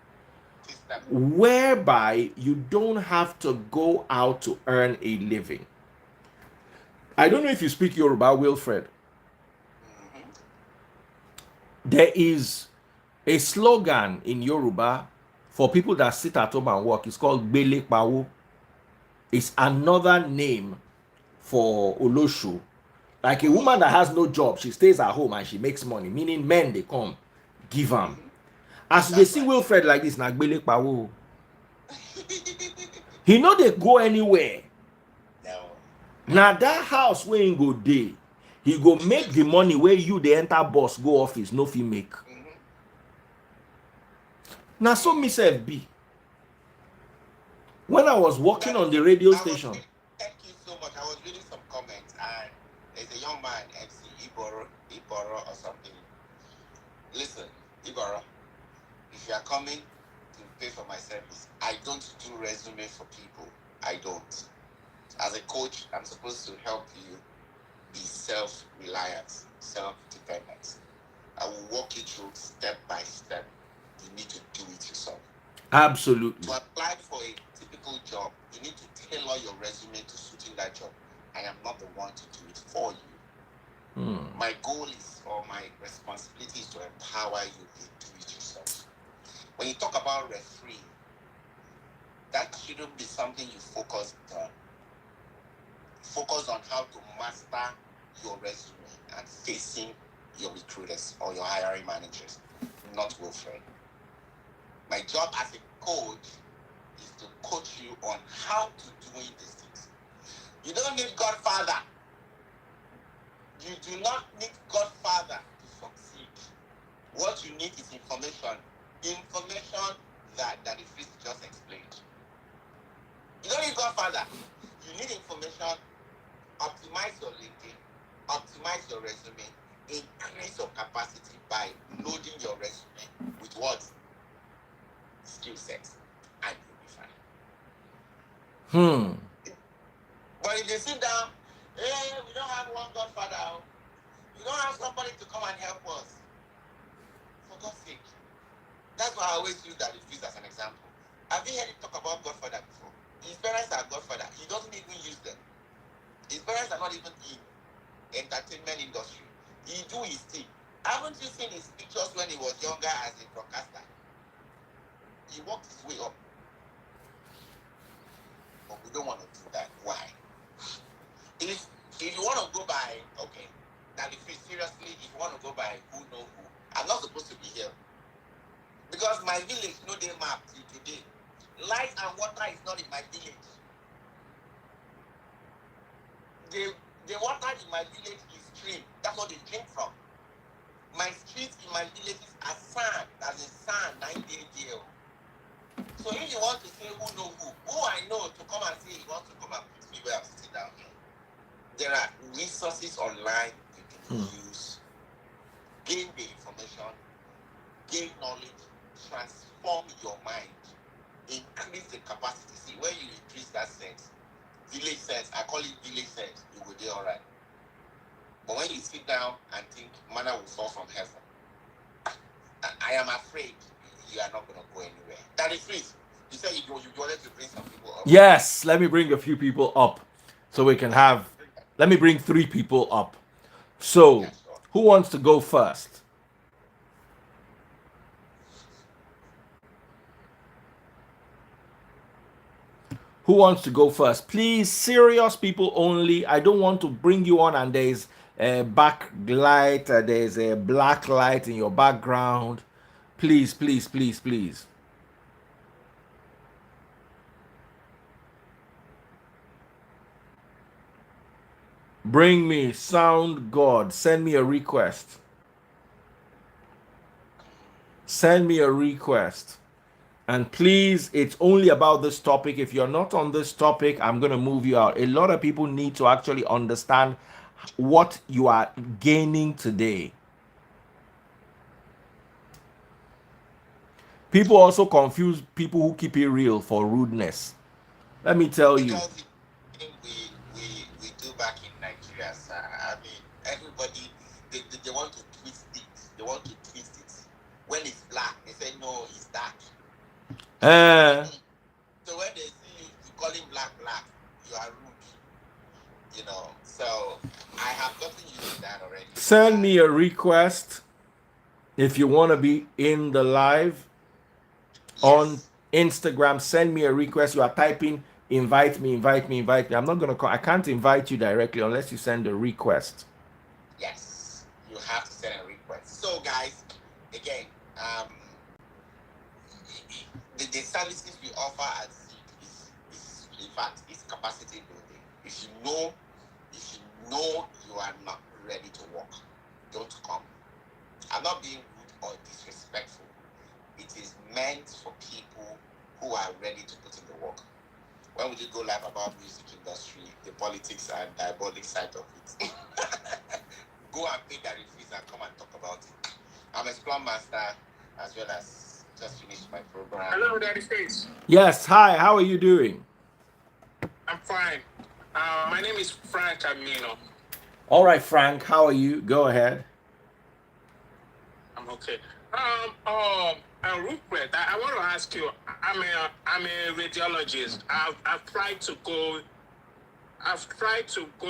whereby you don't have to go out to earn a living? I don't know if you speak Yoruba, Wilfred. There is a slogan in Yoruba for people that sit at home and work. It's called Bele Pawo. It's another name for Olosho. Like a woman that has no job, she stays at home and she makes money. Meaning men, they come, give them. As they see Wilfred like this, like Bele Pawo. He know they go anywhere. No. Now that house where he go day, he go make the money where you the enter bus go office no fit make. Now so myself be. When I was working on the radio station. Thank you so much. I was reading some comments and there's a young man, MC Iboro or something. Listen, Iboro, if you are coming to pay for my service, I don't do resume for people. I don't. As a coach, I'm supposed to help you be self-reliant, self-dependent. I will walk you through step by step. You need to do it yourself. Absolutely. To apply for a typical job, you need to tailor your resume to suiting that job. I am not the one to do it for you. My goal is, or my responsibility is to empower you to do it yourself. When you talk about referee, that shouldn't be something you focus on. Focus on how to master your resume and facing your recruiters or your hiring managers, not Wilfred. My job as a coach is to coach you on how to do these things. You don't need Godfather. You do not need Godfather to succeed. What you need is information. Information that the priest just explained. You don't need Godfather. You need information. Optimize your LinkedIn, optimize your resume, increase your capacity by loading your resume with what? Skill sets, and you'll be fine. But if you sit down, hey, we don't have one Godfather. We don't have somebody to come and help us. For God's sake. That's why I always use that priest as an example. Have you heard him talk about Godfather before? His parents are Godfather. He doesn't even use them. His parents are not even in entertainment industry. He do his thing. Haven't you seen his pictures when he was younger as a broadcaster? He worked his way up. But we don't want to do that. Why? If you want to go by, okay, now if you seriously, if you want to go by who know who, I'm not supposed to be here. Because my village, no, they map till today. Light and water is not in my village. The water in my village is stream. That's what they drink from. My streets in my villages are sand. As in sand, 9 days. So if you want to say who I know to come and say he wants to come and put me where I'm sitting down here, there are resources online you can use, gain the information, gain knowledge, transform your mind, increase the capacity. See, when you increase that sense, village sense, I call it village sense, you will do all right. But when you sit down and think manna will fall from heaven, I am afraid you are not going to go anywhere. That is it. You said you wanted to bring some people up. Yes, let me bring a few people up so we can have. Let me bring 3 people up. So, Yeah, sure. who wants to go first? Who wants to go first? Please, serious people only. I don't want to bring you on and there's a backlight, there's a black light in your background. Please, please, please, please. Bring me sound God. Send me a request. Send me a request. And please, it's only about this topic. If you're not on this topic, I'm going to move you out. A lot of people need to actually understand what you are gaining today. People also confuse people who keep it real for rudeness. Let me tell you. Because the thing we do back in Nigeria, sir. I mean, everybody, they want to twist it. They want to twist it. When it's black, they say, no, it's dark. So when they see you calling black, you are rude. You know, so I have gotten used to that already. Send me a request if you want to be in the live on Instagram. Send me a request. You are typing invite me. I'm not going to call. I can't invite you directly unless you send a request. Yes, you have to send a request. So guys, again, the services we offer at Seed is in fact is capacity building. If you know you are not ready to work, don't come. I'm not being rude or disrespectful. It is meant for people who are ready to put in the work. When we did go live about music industry, the politics and diabolic side of it, go and pay that fees and come and talk about it. I'm a Scrum Master as well as just finished my program. Hello, Daddy Face. Yes, hi, how are you doing? I'm fine. My name is Frank Amino. All right, Frank, how are you? Go ahead. I'm okay. Wilfred, I want to ask you. I'm a radiologist. I've tried to go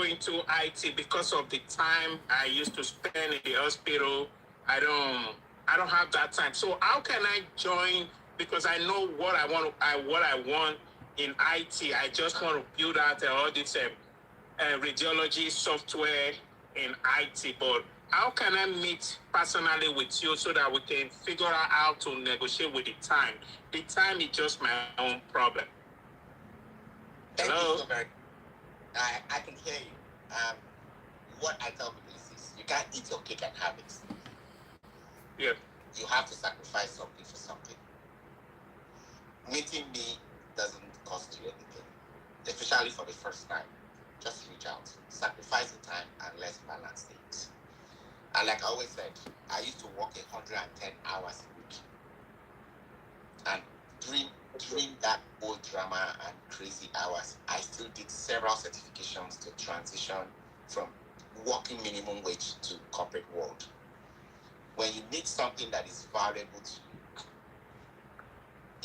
into IT because of the time I used to spend in the hospital. I don't have that time. So how can I join? Because I know what I want in IT. I just want to build out all this radiology software in IT. But how can I meet personally with you so that we can figure out how to negotiate with the time? The time is just my own problem. Thank you so very much. I can hear you. What I tell people is this: you can't eat your cake and have it. Yeah. You have to sacrifice something for something. Meeting me doesn't cost you anything, especially for the first time. Just reach out, sacrifice the time, and let's balance things. And like I always said, I used to work 110 hours a week. And during that old drama and crazy hours, I still did several certifications to transition from working minimum wage to corporate world. When you need something that is valuable to you,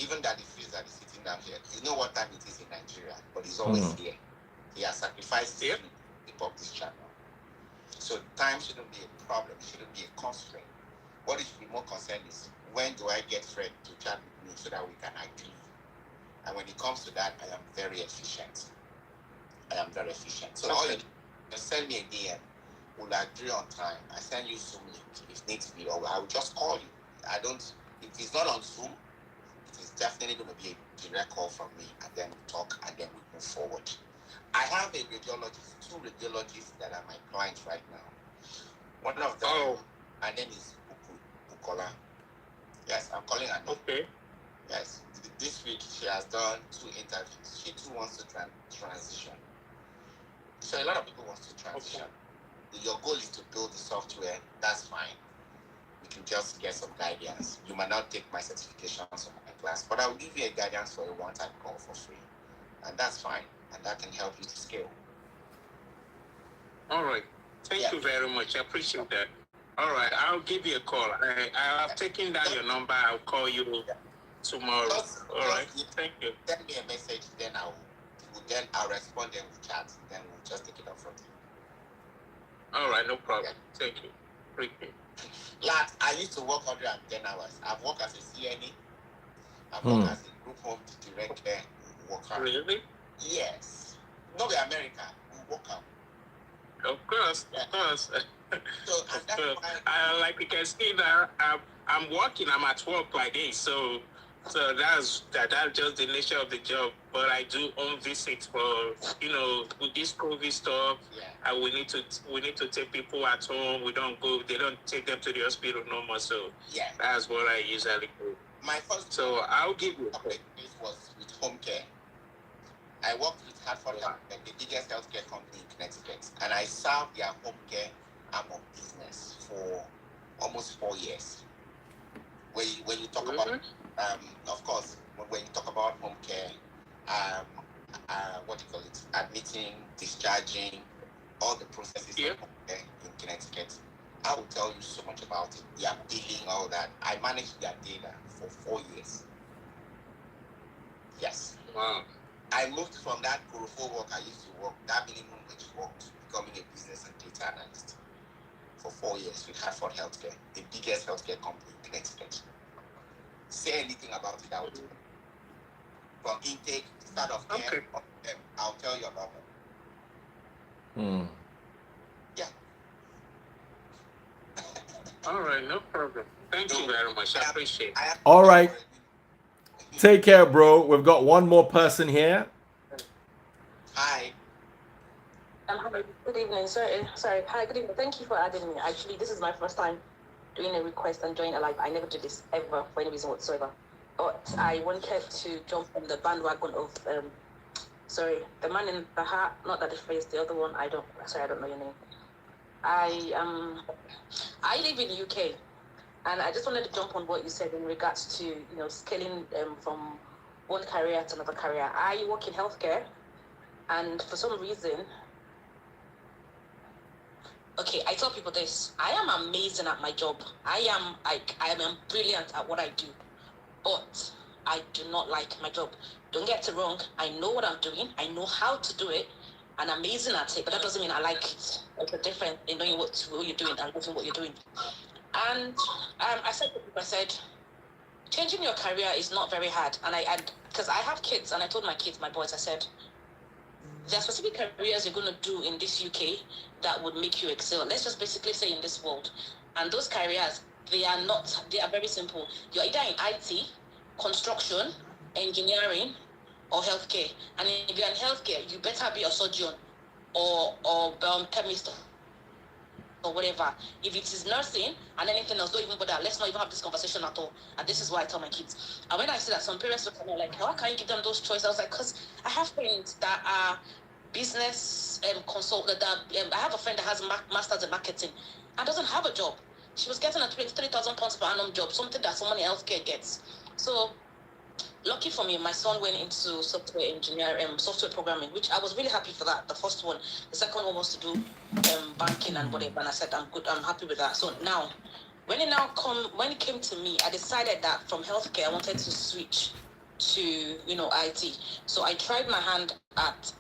even that the fees that is sitting down here, you know what time it is in Nigeria, but he's always here. He has sacrificed his sleep to pick up this channel. So time shouldn't be a problem, it shouldn't be a constraint. What it should be more concerned is, when do I get Fred to chat with me so that we can agree? And when it comes to that, I am very efficient. So all you just send me a DM. We'll agree on time. I send you Zoom link if needs be, or I will just call you. If it's not on Zoom, is definitely going to be a direct call from me, and then we talk, and then we move forward. I have a radiologist, 2 radiologists that are my clients right now. One of them, her name is Bukola. Yes, I'm calling her name. Okay. Yes, this week she has done 2 interviews. She too wants to transition. So a lot of people want to transition. Okay. Your goal is to build the software. That's fine. You can just get some guidance. You might not take my certifications or my class, but I will give you a guidance for a one-time call for free, and that's fine. And that can help you to scale. All right. Thank you very much. I appreciate that. All right, I'll give you a call. I have taken down your number. I'll call you tomorrow. All right. Thank you. Send me a message, then I'll respond, then we'll chat, then we'll just take it up from there. All right, no problem. Thank you. Appreciate it. Lad, I used to work 110 hours. I've worked as a CNE. I've worked as a group home director worker. Really? Yes. No, we're America. We work out. Of course, Yeah. of course. So, and Of that's course. why Like you can see that I'm working. I'm at work like this. So that's just the nature of the job. But I do home visits for with this COVID stuff. yeah. And we need to take people at home. We don't go. They don't take them to the hospital no more. So Yeah. that's what I usually do. My first So I'll give you. place was with home care. I worked with Hartford Health, the biggest healthcare company in Connecticut, and I served their home care arm of business for almost 4 years. When you talk about, of course, when you talk about home care, what do you call it? Admitting, discharging, all the processes of home care in Connecticut. I will tell you so much about it. Their billing, all that. I managed their data for 4 years. Yes. Wow. I moved from that Corofo work I used to work, that minimum wage work, to becoming a business and data analyst for 4 years with Hartford Healthcare, the biggest healthcare company in Connecticut. Say anything about it, I will do. From intake, start of care, I'll tell you about them. Yeah. All right, no problem. Thank you very much. I appreciate it. All right. Take care, bro. We've got one more person here. Hi. Good evening. Sorry. Hi, good evening. Thank you for adding me. Actually, this is my first time doing a request and joining a live. I never did this ever for any reason whatsoever. But I wanted to jump on the bandwagon of the man in the hat, not that the face, the other one. I don't know your name. I live in the UK. And I just wanted to jump on what you said in regards to, scaling from one career to another career. I work in healthcare, and for some reason, I tell people this: I am amazing at my job. I am brilliant at what I do, but I do not like my job. Don't get it wrong. I know what I'm doing. I know how to do it, and I'm amazing at it. But that doesn't mean I like it. It's a difference in knowing what you're doing and loving what you're doing. And I said, changing your career is not very hard. And because I have kids, and I told my boys, I said, there are specific careers you're going to do in this UK that would make you excel. Let's just basically say in this world. And those careers, they are very simple. You're either in IT, construction, engineering, or healthcare. And if you're in healthcare, you better be a surgeon or chemist, or whatever. If it is nursing and anything else, don't even bother. Let's not even have this conversation at all. And this is why I tell my kids. And when I see that some parents look at me like, how can you give them those choices? I was like, because I have friends that are business consultant. I have a friend that has masters in marketing and doesn't have a job. She was getting a £3,000 per annum job, something that someone in healthcare gets. So lucky for me, my son went into software engineering, software programming, which I was really happy for that. The first one. The second one was to do banking and whatever. And I said, I'm good. I'm happy with that. So now, when it came to me, I decided that from healthcare, I wanted to switch to, IT. So I tried my hand at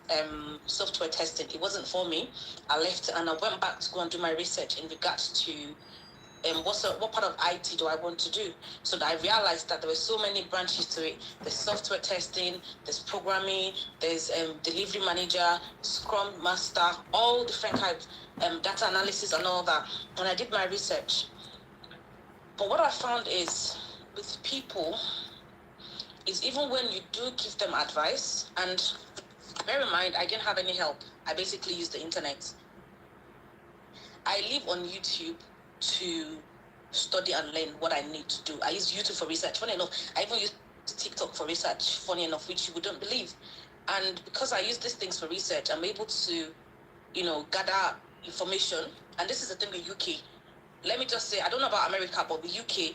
software testing. It wasn't for me. I left and I went back to go and do my research in regards to what part of IT do I want to do? So that I realized that there were so many branches to it. There's software testing, there's programming, there's delivery manager, Scrum master, all different types, data analysis and all that. And I did my research. But what I found is with people, is even when you do give them advice, and bear in mind, I didn't have any help. I basically used the internet. I live on YouTube to study and learn what I need to do. I use YouTube for research. Funny enough, I even use TikTok for research, funny enough, which you wouldn't believe. And because I use these things for research, I'm able to, gather information. And this is the thing with UK. Let me just say, I don't know about America, but with UK,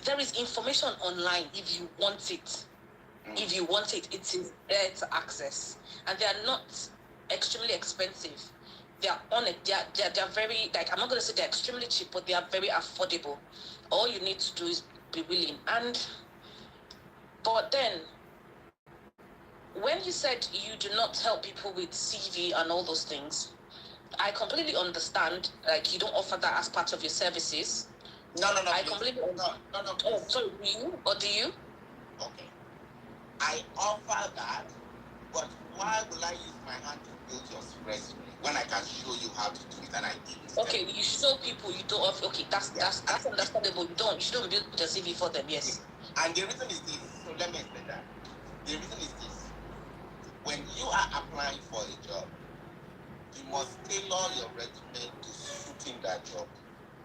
there is information online if you want it. If you want it, it is there to access. And they are not extremely expensive. They are on it. They're very, like, I'm not going to say they're extremely cheap, but they are very affordable. All you need to do is be willing. But then, when you said you do not help people with CV and all those things, I completely understand. Like, you don't offer that as part of your services. No. I completely No. Oh, sorry, do you? Or do you? Okay. I offer that, but why will I use my hand to build your resume when I can show you how to do it and I give you? Okay, you show people, you don't offer. Okay, that's understandable. You shouldn't build the CV for them. Yes. And the reason is this. So let me explain that. The reason is this. When you are applying for a job, you must tailor your resume to suiting that job.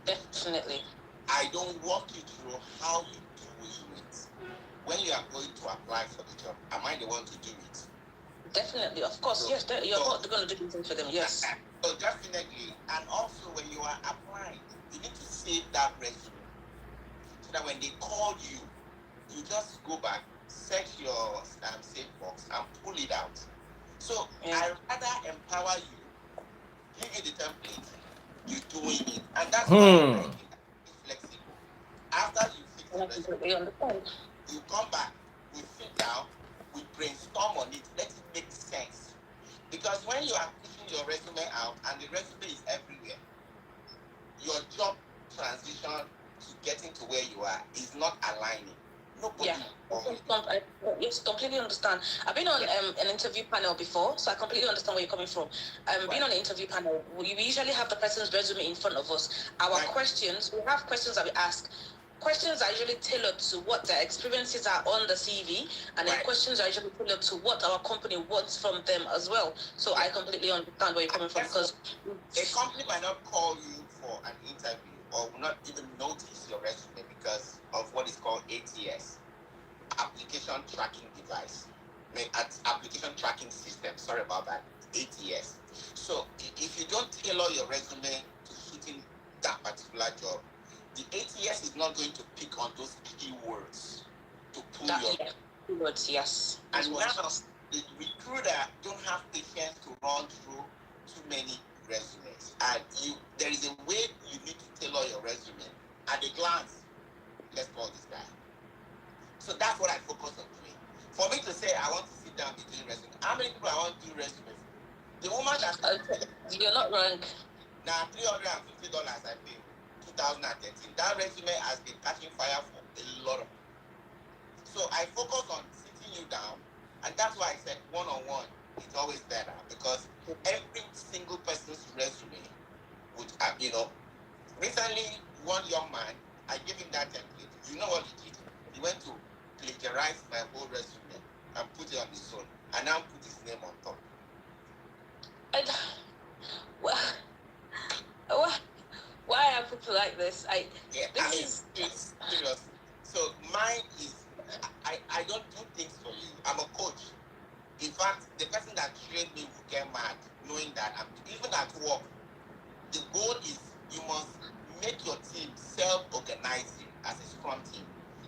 Definitely. I don't walk you through how you do it. When you are going to apply for the job, am I the one to do it? Definitely, of course, So- yes. You're not going to do anything for them, yes. So definitely, and also when you are applying, you need to save that resume so that when they call you, you just go back, set your save box, and pull it out. So Yeah. I rather empower you, give you the template, you doing it, and that's why I like it. Be flexible. After you fix the I resume, completely understand. you come back, we sit down, we brainstorm on it, let it make sense. Because when you are pushing your resume out and the resume is everywhere, your job transition to getting to where you are is not aligning. Nobody Yeah. will follow you. I yes, completely understand. I've been on an interview panel before, so I completely understand where you're coming from. Being on an interview panel, we usually have the person's resume in front of us. Our Right. questions, we have questions that we ask. Questions are usually tailored to what their experiences are on the CV, and then Right. questions are usually tailored to what our company wants from them as well. So I completely understand where you're coming from, because A company might not call you for an interview or will not even notice your resume because of what is called ATS, application tracking device, application tracking system. Sorry about that, ATS. So if you don't tailor your resume to suiting that particular job, the ATS is not going to pick on those keywords to pull that, your. yeah, keywords, yes. And That's now what- the recruiter don't have patience to run through too many resumes. And there is a way you need to tailor your resume. At a glance, let's call this guy. So that's what I focus on doing. For me to say I want to sit down and be doing resume, how many people I want to do resume for? The woman that You're not wrong. now $350 I pay 2013. That resume has been catching fire for a lot of people. So I focus on sitting you down, and that's why I said one-on-one is always better, because every single person's resume would have, recently one young man, I gave him that template. You know what he did? He went to plagiarize my whole resume and put it on his own, and now put his name on top. And, why are people like this? It's serious. So mine is, I don't do things for you. I'm a coach. In fact, the person that trained me will get mad knowing that even at work, the goal is you must make your team self-organizing as a Scrum team.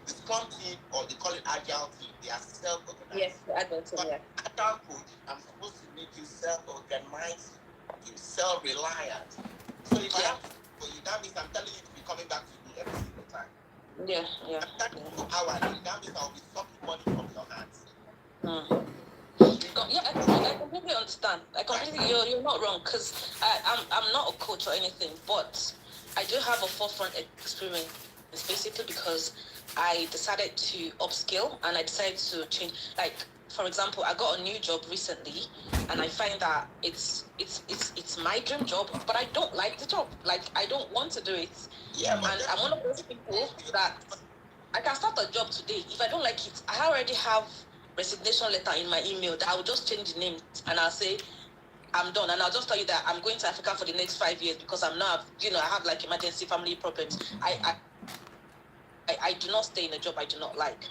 The Scrum team, or they call it Agile team, they are self-organizing. Yes, I don't know. But Agile coach, I'm supposed to make you self-organizing, you self-reliant. So if I have to for you, that means I'm telling you to be coming back to me every single time. Yeah. I'm telling you how I do. That means I'll be sucking money from your hands. Yeah, I completely understand. You're not wrong, because I'm not a coach or anything, but I do have a forefront experience, basically because I decided to upskill and I decided to change. Like, for example, I got a new job recently, and I find that it's my dream job, but I don't like the job. Like, I don't want to do it. Yeah, And I'm one of those people that I can start a job today. If I don't like it, I already have resignation letter in my email that I will just change the name and I'll say I'm done, and I'll just tell you that I'm going to Africa for the next 5 years because I'm not, I have like emergency family problems. I do not stay in a job I do not like.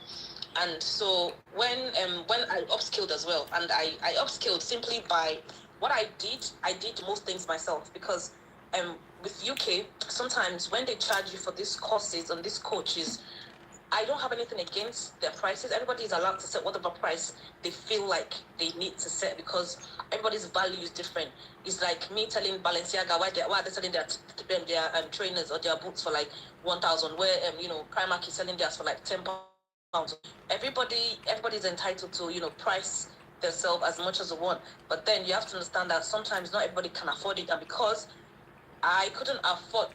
And so when I upskilled as well, and I upskilled simply by what I did most things myself, because with UK, sometimes when they charge you for these courses and these coaches, I don't have anything against their prices. Everybody is allowed to set whatever price they feel like they need to set, because everybody's value is different. It's like me telling Balenciaga why they're selling their trainers or their boots for like 1,000, where Primark is selling theirs for like £10. Everybody's entitled to price themselves as much as they want. But then you have to understand that sometimes not everybody can afford it, and because I couldn't afford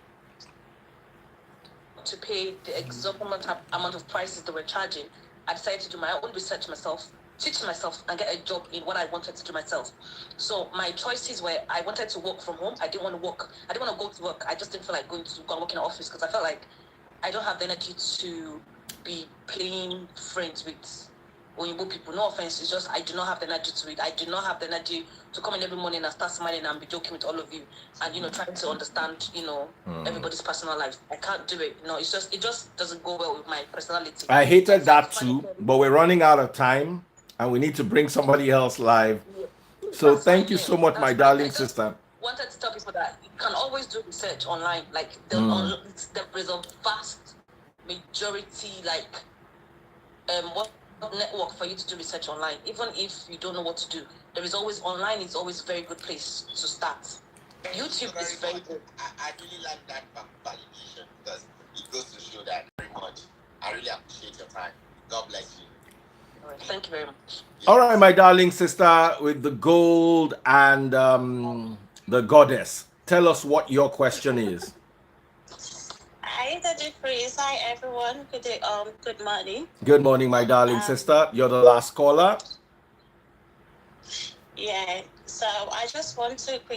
to pay the exorbitant amount of prices they were charging, I decided to do my own research myself, teach myself, and get a job in what I wanted to do myself. So my choices were, I wanted to work from home. I didn't want to go to work. I just didn't feel like going to go and work in an office, because I felt like I don't have the energy to be playing friends with Oyinbo people. No offense, it's just I do not have the energy to read. I do not have the energy to come in every morning and start smiling and be joking with all of you, and trying to understand everybody's personal life. I can't do it. No, it just doesn't go well with my personality. I hated that too, but we're running out of time and we need to bring somebody else live. So thank you so much, my darling sister. Wanted to tell people that you can always do research online. Like there is a vast majority, what network for you to do research online. Even if you don't know what to do, there is always online. It's always a very good place to start. YouTube is very good. I really like that validation, because it goes to show that very much. I really appreciate your time. God bless you. All right, thank you very much. All right, my darling sister with the gold and the goddess. Tell us what your question is. Hi, Daddy Freeze. Hi, everyone. Good morning. Good morning, my darling sister. You're the last caller. Yeah. So I just want to quickly